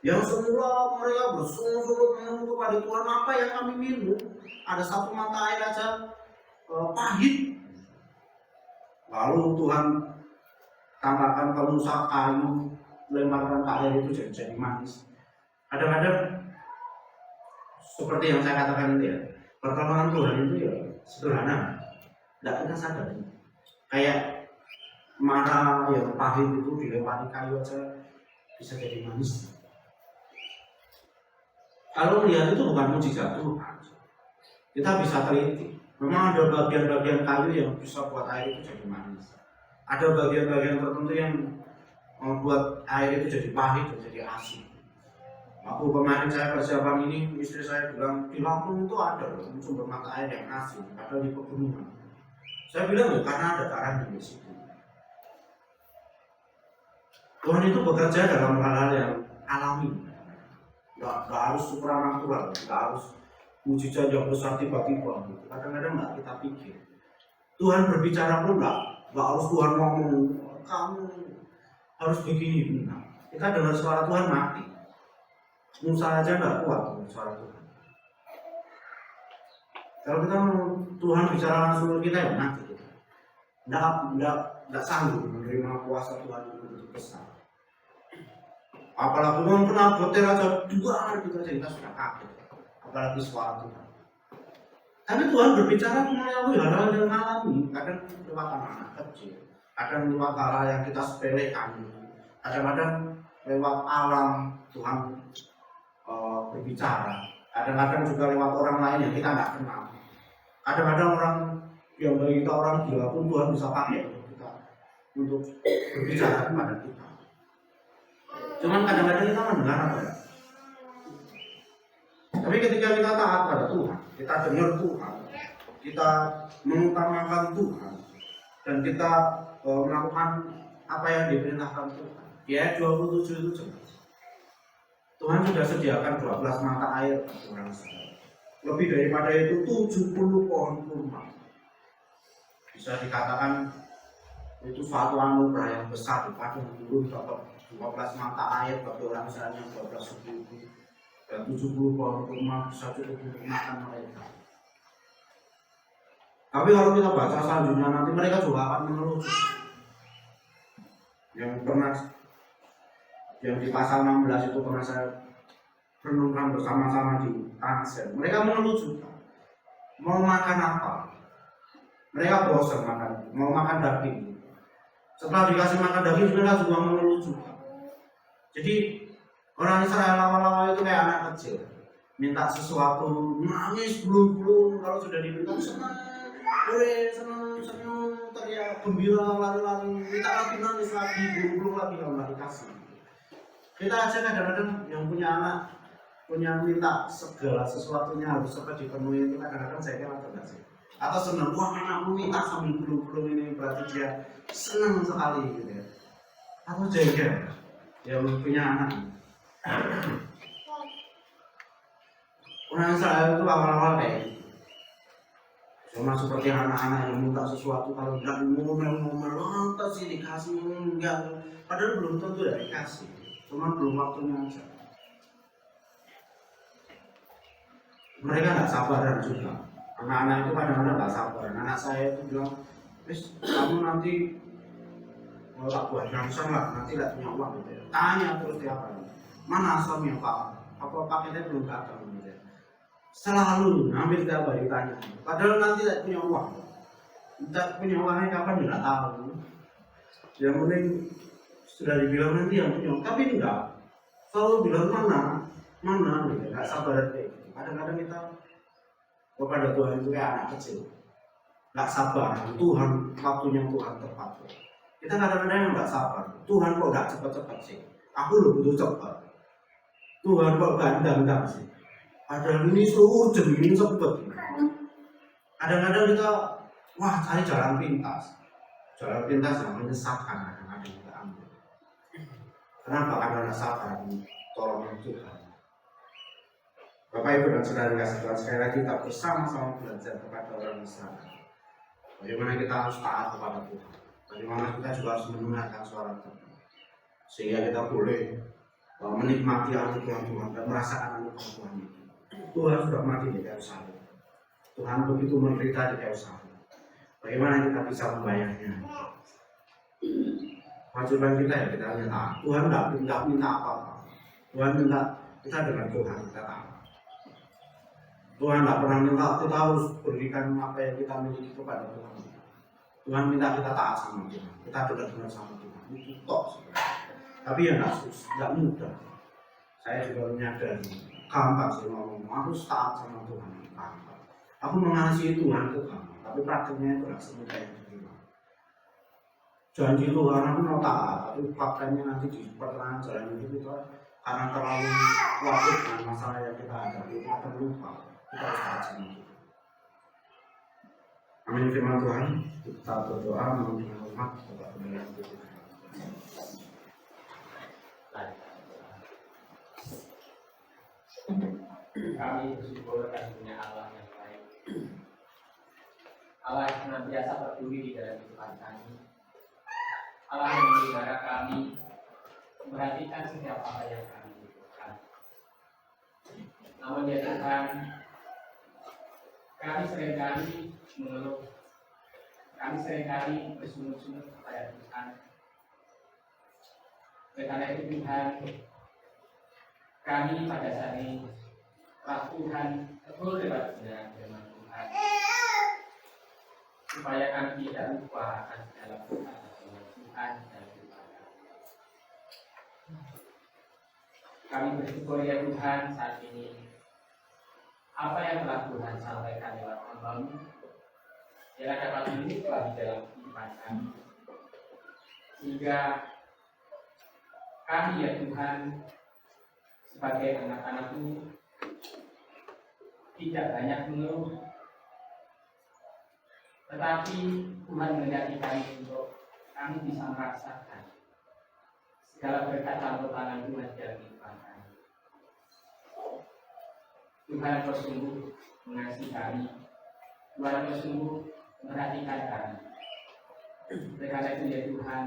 Yang semula mereka bersungut-sungut mengeluh kepada Tuhan, apa yang kami minum? Ada satu mata air aja pahit. Lalu Tuhan tambahkan ke Musa kayu, lemparkan ke air itu jadi manis. Kadang-kadang seperti yang saya katakan itu ya, pertolongan Tuhan itu ya sederhana, tidak kita sadari. Kayak mana yang pahit itu dilempari kayu aja bisa jadi manis. Kalau melihat itu bukan mujizat Tuhan, kita bisa teliti. Memang ada bagian-bagian kayu yang bisa buat air itu jadi manis. Ada bagian-bagian tertentu yang membuat air itu jadi pahit dan jadi asin. Waktu kemarin saya persiapan ini, istri saya bilang di Lampung itu ada loh sumber mata air yang asin, padahal di pegunungan. Saya bilang ya karena ada karang di situ. Tuhan itu bekerja dalam hal-hal yang alami, nggak harus supranatural, nggak harus mujizat yang besar tiba-tiba. Kadang-kadang nggak kita pikir. Tuhan berbicara pun nggak harus Tuhan ngomong, kamu harus begini. Nah, kita dengar suara Tuhan mati. Musa aja nggak kuat dengan suara Tuhan. Kalau kita Tuhan bicara langsung ke kita ya mati kita. Nggak sanggup menerima kuasa Tuhan itu begitu besar. Apalagi mau kena boter aja dua gitu aja kita sudah kaget. Apalagi suara Tuhan. Tapi Tuhan berbicara melalui hal-hal yang alami, kadang lewat anak kecil, kadang lewat hal yang kita sepelekan, kadang-kadang lewat alam Tuhan berbicara, kadang-kadang juga lewat orang lain yang kita nggak kenal. Kadang-kadang orang yang bagi kita orang gila pun Tuhan bisa pakai untuk berbicara kepada kita. Cuman kadang-kadang kita mendengar apa ya? Tapi ketika kita taat pada Tuhan, kita dengar Tuhan, kita mengutamakan Tuhan, dan kita melakukan apa yang diperintahkan Tuhan. Di ayat 27 itu jelas. Tuhan sudah sediakan 12 mata air bagi orang Israel. Lebih daripada itu 70 pohon kurma. Bisa dikatakan itu suatu anugerah yang besar di padang gurun, dapat 12 mata air bagi orang Israel yang 12 suku. Dan 70 pohon kurma bisa cukup untuk makan mereka. Tapi kalau kita baca selanjutnya nanti mereka juga akan mengeluh. Yang di pasal 16 itu pernah saya renungkan bersama-sama di Tangsel. Mereka mengeluh juga. Mau makan apa? Mereka bosan makan, mau makan daging. Setelah dikasih makan daging, mereka juga mengeluh juga. Jadi orang Israel awal-awal itu kayak anak kecil, minta sesuatu, nangis belum, kalau sudah diminta senang, senang, teriak gembira, lari-lari, minta lagi, nangis lagi, belum lagi kalau nggak dikasih. Kita aja kadang-kadang yang punya anak, punya minta segala sesuatunya harus cepat dipenuhi, itu kadang-kadang saya kira tidak sih. Atau senang, wah anakku minta sambil belum ini berarti dia senang sekali gitu ya. Atau jaga yang punya anak. Orang Israel itu awal-awal kayak gitu. Cuma seperti anak-anak yang minta sesuatu kalau tidak ngomel-ngomel, lantas sih dikasih enggak. Padahal belum tentu udah dikasih, cuma belum waktunya aja. Mereka nggak sabaran juga. Anak-anak itu kadang-kadang nggak sabaran. Anak saya itu bilang, "Wis, kamu nanti mau tak buat langsung lah, nanti nggak punya uang gitu ya." Tanya terus tiap hari. Mana asalnya Pak? Apa paketnya belum datang? Gitu. Selalu hampir tiap hari tanya. Padahal nanti tidak punya uang. Tidak punya uangnya kapan tidak tahu. Yang penting sudah dibilang nanti yang punya, tapi enggak. selalu bilang mana gitu, nggak sabar kayak gitu. Kadang-kadang kita kepada Tuhan itu kayak anak kecil, nggak sabar. Tuhan, waktunya Tuhan tepat. Kita kadang-kadang yang nggak sabar. Tuhan kok nggak cepat-cepat sih? Aku lo butuh cepat. Tuhan kok gandang sih? Padahal ini urgent, ini cepet. Kadang-kadang kita cari jalan pintas yang menyesatkan. Kadang-kadang kita ambil. Kenapa? Karena nggak sabar. Tolong Tuhan. Bapak Ibu dan Saudara kasih Tuhan, sekali lagi kita bersama-sama belajar kepada orang Israel. Bagaimana kita harus taat kepada Tuhan. Bagaimana kita juga harus mendengarkan suara Tuhan. Sehingga kita boleh menikmati anugerah Tuhan dan merasakan anugerah Tuhan itu. Tuhan sudah mati di kayu salib. Tuhan begitu menderita di kayu salib. Bagaimana kita bisa membayarnya? Kewajiban kita ya kita hanya taat. Tuhan tidak minta apa-apa. Tuhan minta kita dengan Tuhan kita taat. Tuhan tidak pernah minta kita harus berikan apa yang kita miliki kepada Tuhan. Tuhan minta kita taat sama Tuhan. Kita benar-benar sama Tuhan. Itu tok sebenarnya. Tapi ya tidak mudah. Saya juga menyadari gampang sih ngomong, aku taat sama Tuhan, gampang. Aku mengasihi Tuhan itu gampang, tapi praktiknya itu tidak semudah yang diterima. Janji Tuhan aku mau taat, tapi faktanya nanti di pertengahan jalan itu kita karena terlalu khawatir dengan masalah yang kita hadapi, kita akan lupa kita harus taat sama Tuhan. Amin firman Tuhan. Kita berdoa memohon hormat kepada Tuhan. Kami bersyukur dan punya Allah yang baik. Allah yang senantiasa peduli di dalam kehidupan kami. Allah yang memelihara kami, memperhatikan setiap apa yang kami butuhkan. Namun ya Tuhan, kami seringkali mengeluh, kami seringkali bersungut-sungut kepada Tuhan. Karena itu Tuhan, kami pada saat ini Tuhan betul lewat firman Tuhan, supaya kami tidak lupa akan segala perkataan Tuhan dan Tuhan. Kami bersyukur ya Tuhan saat ini apa yang telah Tuhan sampaikan lewat hamba-Mu yang dapat mengubah di dalam kehidupan kami, sehingga kami ya Tuhan sebagai anak-anak-Mu tidak banyak mengeluh, tetapi Tuhan menghendaki kami untuk kami bisa merasakan segala berkat campur tangan Tuhan dalam kehidupan kami. Tuhan bersungguh mengasihi kami, Tuhan bersungguh memperhatikan kami. Karena itu ya Tuhan,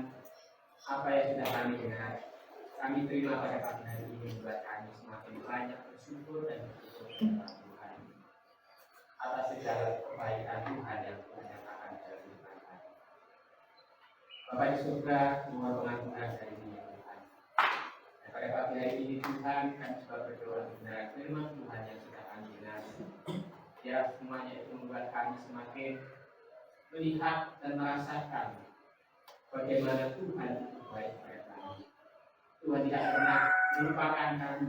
apa yang sudah kami dengar, kami terima pada pagi hari ini membuat kami semakin banyak bersyukur dan bersyukur kepada Tuhan atas segala kebaikan Tuhan yang Tuhan nyatakan dalam kehidupan kami. Bapa di surga, mohon pengampunan dari ini Tuhan. Dan pada pagi hari ini Tuhan, kami juga berdoa benar firman Tuhan yang sudah kami dengar. Ya semuanya itu membuat kami semakin melihat dan merasakan bagaimana Tuhan itu baik pada kami. Tuhan tidak pernah melupakan kami,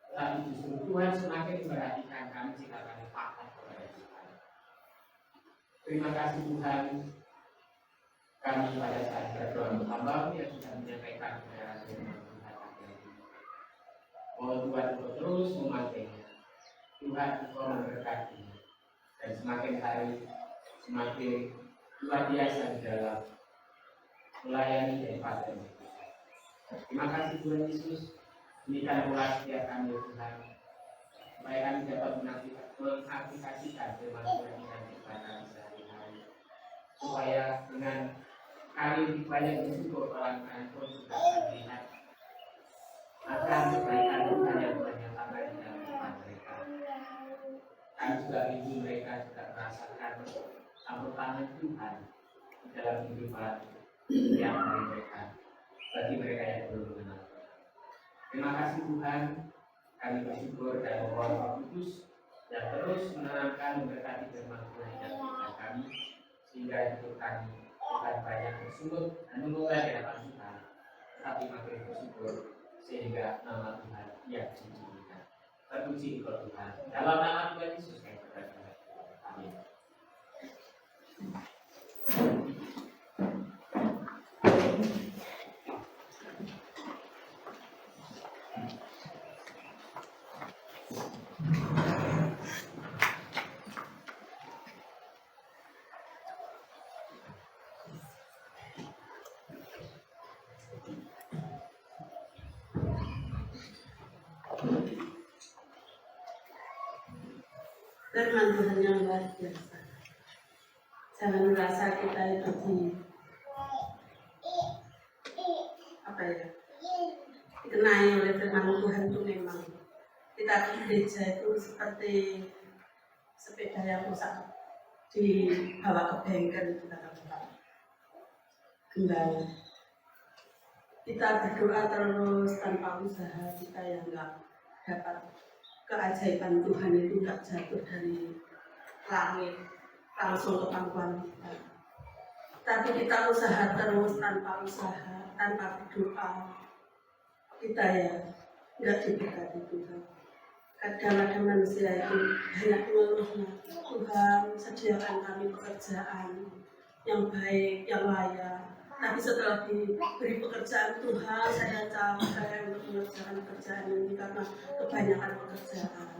tetapi justru Tuhan semakin memperhatikan kami jika kami taat kepada Tuhan. Terima kasih Tuhan, kami pada saat berdoa hamba-Mu yang sudah menyampaikan kebenaran firman Tuhan hari ini. Mohon Tuhan untuk terus memanggilnya. Tuhan Engkau memberkati dan semakin hari semakin luar biasa di dalam melayani daripada-Mu. Terima kasih Tuhan Yesus, berikan pula setiap kami Tuhan, supaya kami dapat mengaplikasikan firman Tuhan di dalam kehidupan kami sehari-hari, supaya dengan kami lebih banyak bersyukur orang pun juga melihat akan kebaikan Tuhan yang Tuhan nyatakan di dalam kehidupan mereka. Kami juga rindu mereka juga merasakan campur tangan Tuhan di dalam kehidupan yang mereka. Bagi mereka yang belum mengenal. Terima kasih Tuhan, kami bersyukur dan mohon Roh Kudus yang terus menenangkan memberkati firman Tuhan dalam kehidupan kami, sehingga hidup kami bukan banyak bersyukur dan mengubah di hadapan Tuhan, tetapi makin bersyukur sehingga nama Tuhan yang dimuliakan. Terpuji engkau Tuhan. Dalam nama Tuhan Yesus kami berdoa. Amin. Firman Tuhan yang luar biasa. Jangan merasa kita itu dikenai oleh firman Tuhan itu memang kita di gereja itu seperti sepeda yang rusak dibawa ke bengkel kita kembali. Kita berdoa terus tanpa usaha kita yang enggak dapat keajaiban Tuhan itu enggak jatuh dari langit langsung ke pangkuan kita. Tapi kita usaha terus tanpa usaha, tanpa berdoa, kita ya enggak diberkati Tuhan. Kadang-kadang manusia itu banyak mengeluhnya, Tuhan sediakan kami pekerjaan yang baik, yang layak. Tapi setelah diberi pekerjaan Tuhan, saya capek untuk mengerjakan pekerjaan ini karena kebanyakan pekerjaan.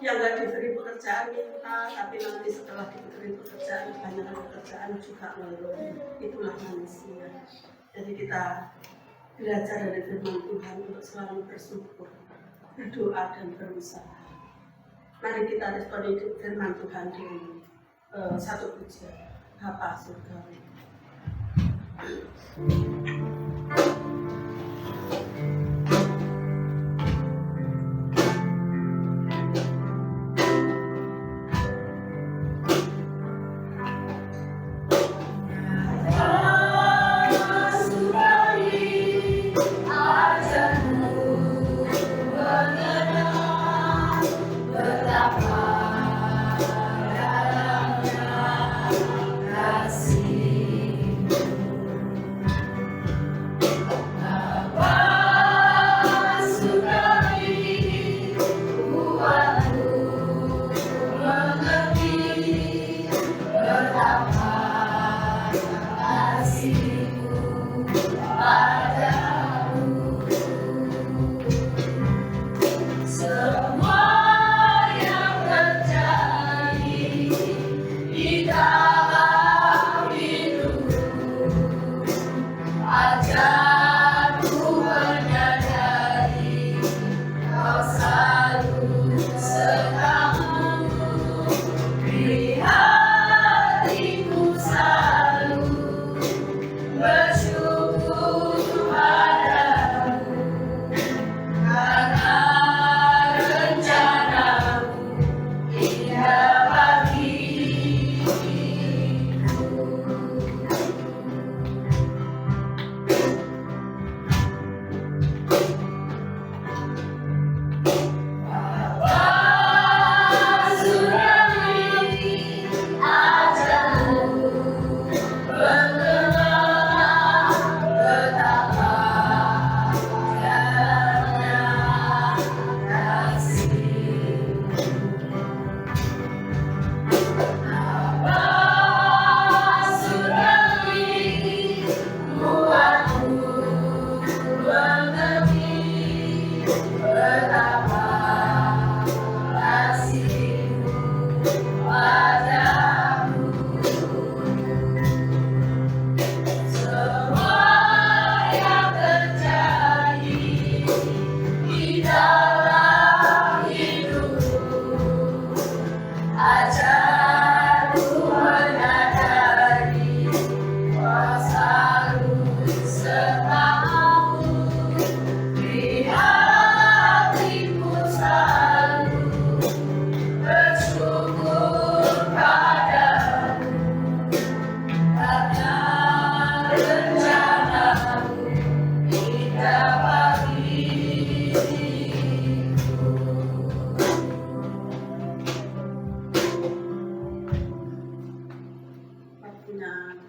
Yang nggak diberi pekerjaan minta, tapi nanti setelah diberi pekerjaan, kebanyakan pekerjaan juga ngeluh. Itulah manusia. Jadi kita belajar dari firman Tuhan untuk selalu bersyukur, berdoa dan berusaha. Mari kita responi firman Tuhan dengan satu pujian, Bapa Surgawi.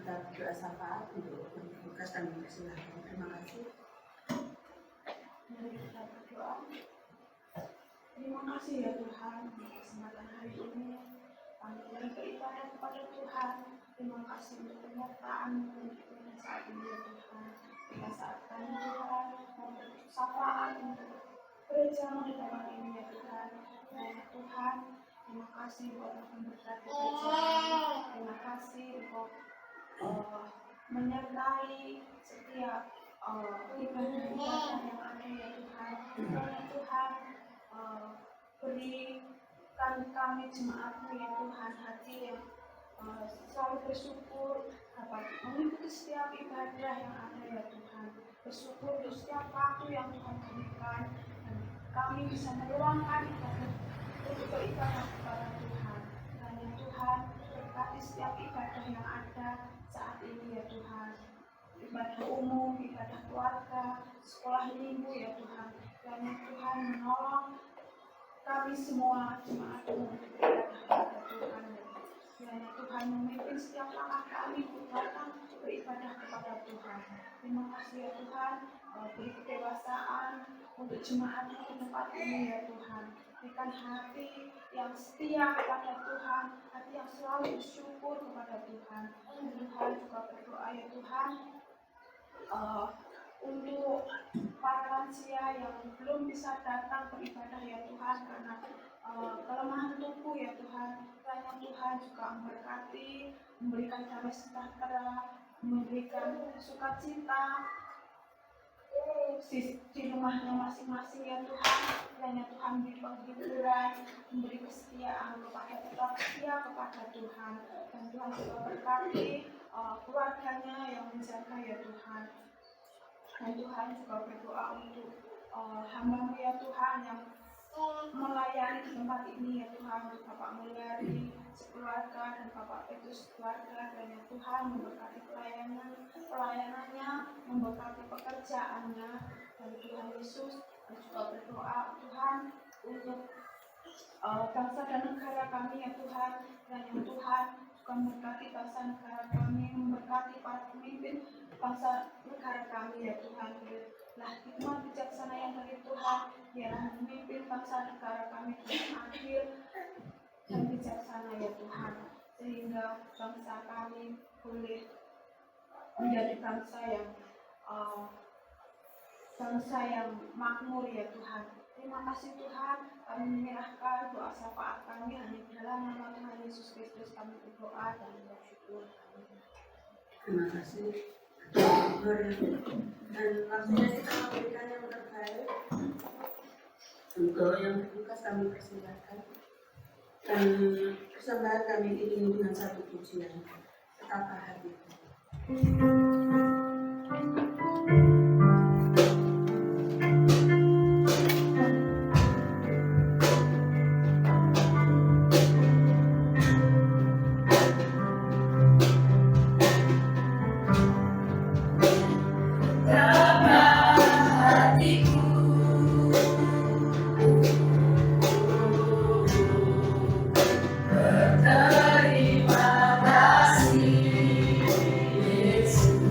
Kita berdoa syafaat untuk berkas dan mempersilahkan. Terima kasih. Mari kita berdoa. Terima kasih ya Tuhan untuk kesempatan hari ini. Kami boleh beribadah kepada Tuhan. Terima kasih untuk penyertaan-Mu untuk saat ini ya Tuhan. Pada saat kami Tuhan memberi sapaan untuk gereja pada tempat ini ya Tuhan. Dan Tuhan, terima kasih buat memberkati gereja. Terima kasih untuk menyertai setiap ibadah-ibadah yang ada ya Tuhan. Dan Tuhan, berikan kami jemaat-Mu ya Tuhan hati yang selalu bersyukur dapat mengikuti setiap ibadah yang ada ya Tuhan. Bersyukur untuk setiap waktu yang Tuhan berikan dan kami bisa meluangkan ibadah untuk beribadah kepada Tuhan. Dan ya Tuhan, berkati setiap ibadah yang ada saat ini ya Tuhan. Ibadah umum, ibadah keluarga, sekolah minggu ya Tuhan. Dan ya Tuhan, menolong kami semua jemaat-Mu untuk beribadah kepada Tuhan. Dan ya Tuhan, memimpin setiap langkah kami untuk datang beribadah kepada Tuhan. Terima kasih ya Tuhan, beri kedewasaan untuk jemaat-Mu di tempat ini ya Tuhan. Berikan hati yang setia kepada Tuhan, hati yang selalu bersyukur kepada Tuhan. Dan Tuhan juga berdoa ya Tuhan, untuk para lansia yang belum bisa datang beribadah ya Tuhan karena kelemahan tubuh ya Tuhan. Kiranya Tuhan juga memberkati, memberikan damai sejahtera, memberikan sukacita di rumahnya masing-masing ya Tuhan. Kiranya Tuhan memberi penghiburan, memberi kesetiaan kepada tetap setia kepada Tuhan. Dan Tuhan juga berkati keluarganya yang menjaga ya Tuhan. Dan Tuhan juga berdoa untuk hamba-Mu ya Tuhan yang melayani di tempat ini ya Tuhan, untuk Bapak Mulyadi sekeluarga dan Bapak Petrus keluarga. Dan ya Tuhan, memberkati pelayanannya, memberkati pekerjaannya. Dan Tuhan Yesus juga berdoa Tuhan untuk bangsa dan negara kami ya Tuhan. Dan ya Tuhan juga memberkati bangsa negara kami, memberkati para pemimpin bangsa negara kami ya Tuhan. Lah hikmat bijaksana yang dari Tuhan yang memimpin bangsa negara kami dengan adil dan bijaksana ya Tuhan, sehingga bangsa kami boleh menjadi bangsa yang makmur ya Tuhan. Terima kasih Tuhan, kami menyerahkan doa syafaat kami hanya di dalam nama Tuhan Yesus Kristus kami berdoa dan bersyukur. Terima kasih. Dan waktunya kita memberikan yang terbaik. Untuk yang berbuka kami persilakan. Dan persembahan kami diiringi dengan satu pujian. Betapa hati. Terima kasih Yesus.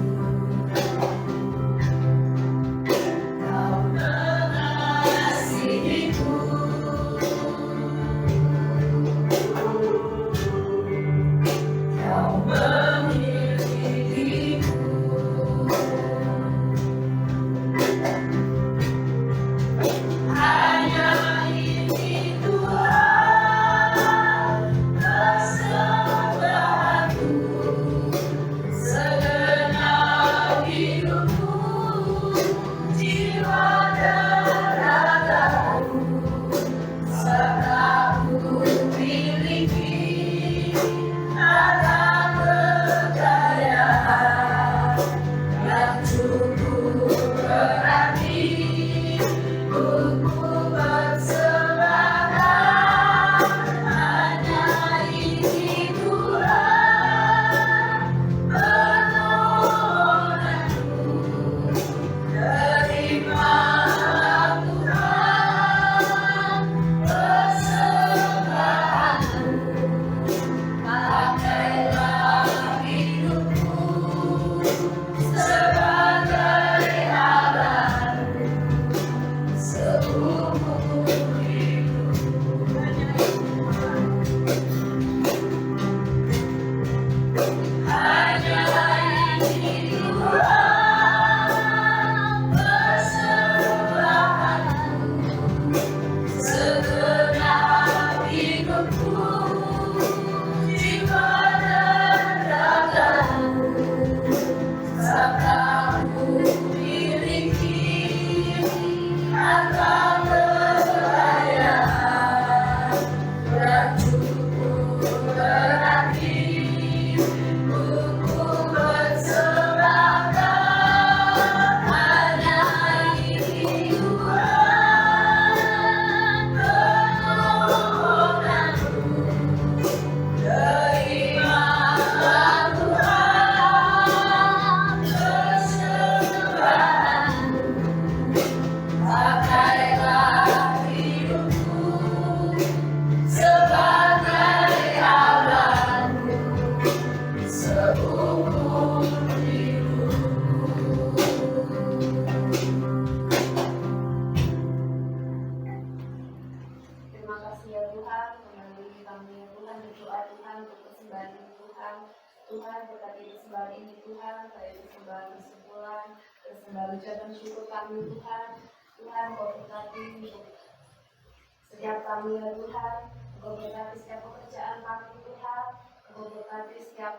persembahan ini Tuhan. Tuhan berkati persembahan ini Tuhan, baik persembahan kesimpulan, persembahan ucapan syukur kami Tuhan. Tuhan Kau berkati untuk setiap kami ya Tuhan. Kau berkati setiap pekerjaan kami Tuhan. Kau berkati setiap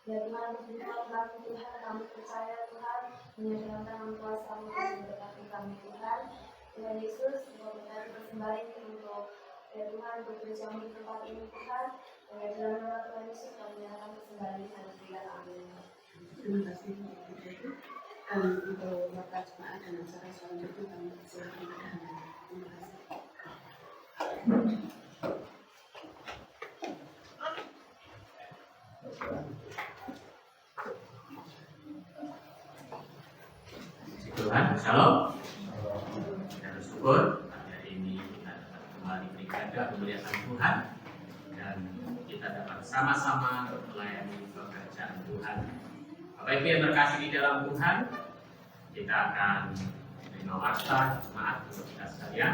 ya Tuhan kebutuhan kami Tuhan. Kami percaya Tuhan dengan tangan kuasa-Mu Tuhan berkati kami Tuhan. Tuhan Yesus, Kau berkati persembahan ini untuk ya Tuhan bekerja di tempat ini Tuhan. Dan dalam nama Tuhan Yesus kami menyerahkan persembahan ini dan bilang amin. Terima kasih Bapak Ibu. Untuk Bapak Jemaat dan acara selanjutnya kami silakan kepada Anda. Terima kasih. Tuhan, shalom. Kita bersyukur hari ini kita dapat kembali beribadah memuliakan Tuhan dan kita dapat sama-sama melayani pekerjaan Tuhan. Bapak Ibu yang terkasih di dalam Tuhan, kita akan menerima waktu jemaat untuk kita sekalian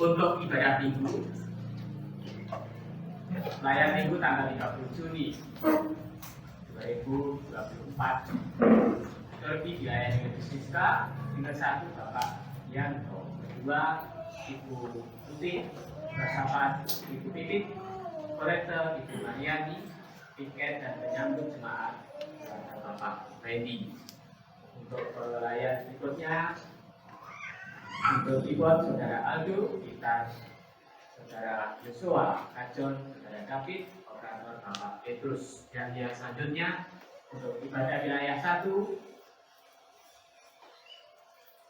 untuk ibadah minggu. Layar minggu tanggal 30 Juni 2024. Terlebih dilayani oleh Siska, tinggal satu Bapak Yanto, kedua Ibu Putih, bersama Ibu Pipit, korektor Ibu Mariani, tiket dan penyambut jemaat Bapak Randy. Untuk pelayan berikutnya, untuk keyboard Saudara Aldo, gitar Saudara Yosua, kajon Saudara David, operator Bapak Petrus. Dan yang selanjutnya untuk ibadah wilayah 1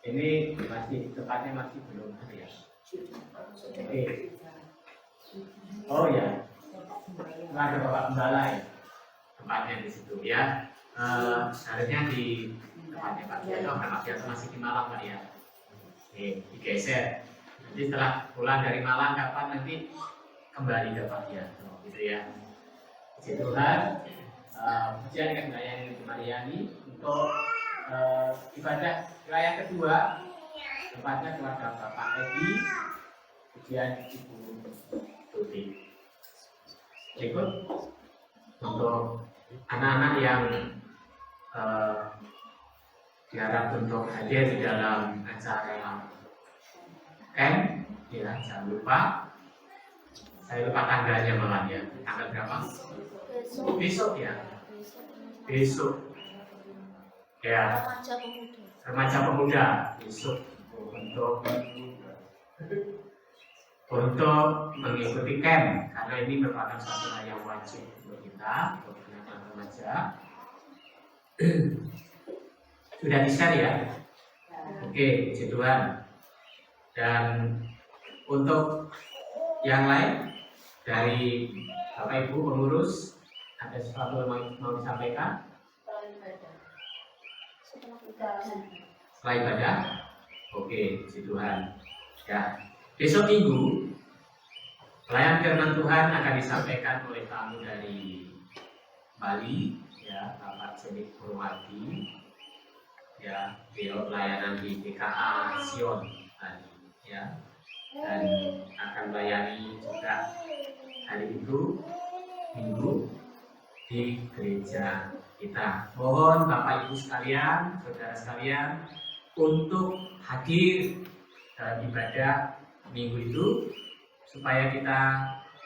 ini masih tepatnya masih belum ada ya. Oke. Oh ya, ada Bapak Gembala ya, tempatnya di situ ya. Harusnya di tempatnya Pak Bianto, Pak Bianto masih di Malang Pak ya. Oke, digeser. Nanti setelah pulang dari Malang kapan nanti kembali ke Pak Bianto, gitu ya. Puji Tuhan. Pujian yang dilayani Mariani untuk ibadah wilayah kedua, tempatnya keluarga Bapak Edi, pujian Ibu Tuti. Berikut untuk anak-anak yang diharap untuk hadir di dalam acara camp, ya jangan lupa. Saya lupa tanggalnya malam ya. Tanggal berapa? Besok ya. Besok. Ya. Remaja pemuda besok untuk mengikuti camp karena ini merupakan satu hal yang wajib untuk kita, untuk anak remaja. Sudah di-share ya? Oke, puji Tuhan. Dan untuk yang lain dari Bapak Ibu pengurus, ada sesuatu yang mau disampaikan? Setelah ibadah? Oke, puji Tuhan. Ya, besok Minggu pelayan firman Tuhan akan disampaikan oleh tamu dari Bali, ya, Bapak Jenik Purwadi. Ya, beliau pelayanan di PKA Sion Bali, ya, dan akan melayani juga hari itu Minggu di gereja kita. Mohon Bapak Ibu sekalian, saudara sekalian, untuk hadir dalam ibadah minggu itu supaya kita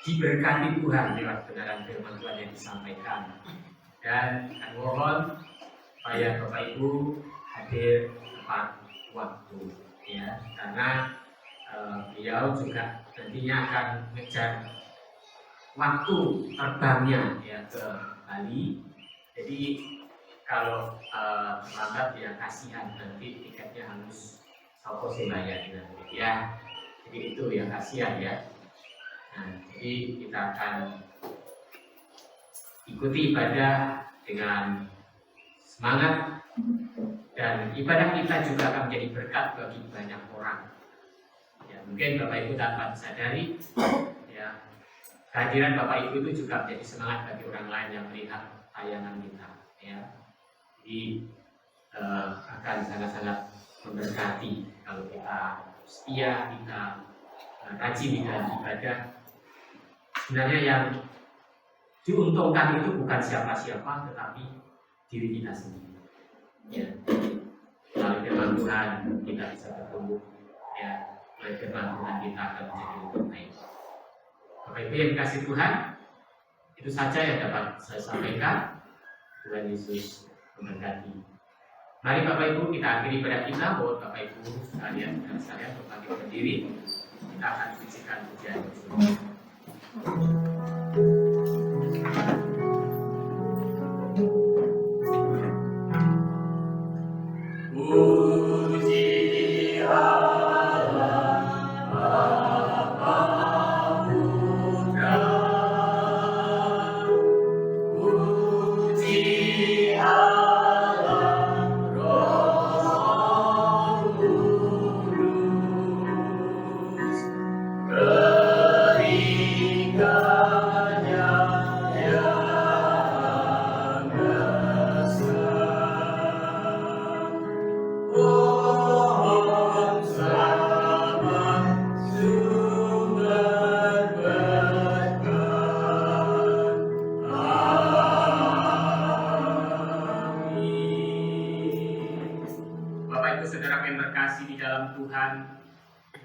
diberkati Tuhan lewat kebenaran firman Tuhan yang disampaikan. Dan mohon supaya Bapak Ibu hadir tepat waktu, ya, karena beliau juga nantinya akan mengejar waktu terbangnya ya ke Bali. Jadi kalau terlambat ya kasihan, nanti tiketnya harus sopo bayar nanti ya. Jadi itu ya kasihan ya. Nah, jadi kita akan ikuti ibadah dengan semangat dan ibadah kita juga akan menjadi berkat bagi banyak orang. Ya, mungkin Bapak Ibu dapat sadari ya, kehadiran Bapak Ibu itu juga menjadi semangat bagi orang lain yang melihat tayangan kita, ya. Jadi akan sangat-sangat memberkati kalau kita setia, kita rajin di dalam ibadah Sebenarnya yang diuntungkan itu bukan siapa-siapa, tetapi diri kita sendiri. Ya. Melalui firman Tuhan kita bisa bertumbuh. Ya. Melalui firman Tuhan kita akan menjadi lebih baik. Bapak Ibu yang dikasih Tuhan, itu saja yang dapat saya sampaikan. Tuhan Yesus memberkati. Mari Bapak Ibu kita akhiri pada kita, bahwa Bapak Ibu sekalian dan saya berbagi berdiri. Kita akan pujikan pujian bersama.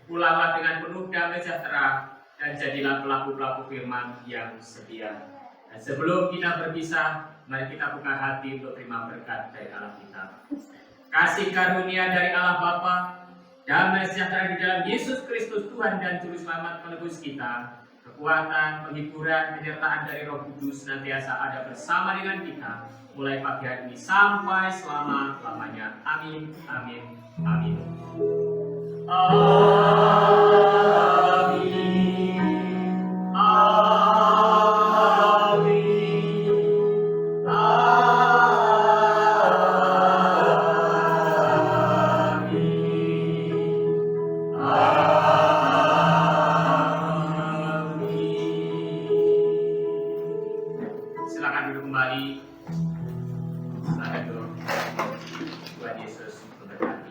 Pulanglah dengan penuh damai sejahtera dan jadilah pelaku-pelaku firman yang setia. Dan sebelum kita berpisah, mari kita buka hati untuk terima berkat dari Allah kita. Kasih karunia dari Allah Bapa, damai sejahtera di dalam Yesus Kristus Tuhan dan Juru Selamat penebus kita, kekuatan, penghiburan, penyertaan dari Roh Kudus senantiasa ada bersama dengan kita, mulai pagi hari ini sampai selama-lamanya. Amin, amin, amin. Amin. Amin. Amin. Amin. Silakan duduk kembali. Silakan duduk. Tuhan Yesus memberkati.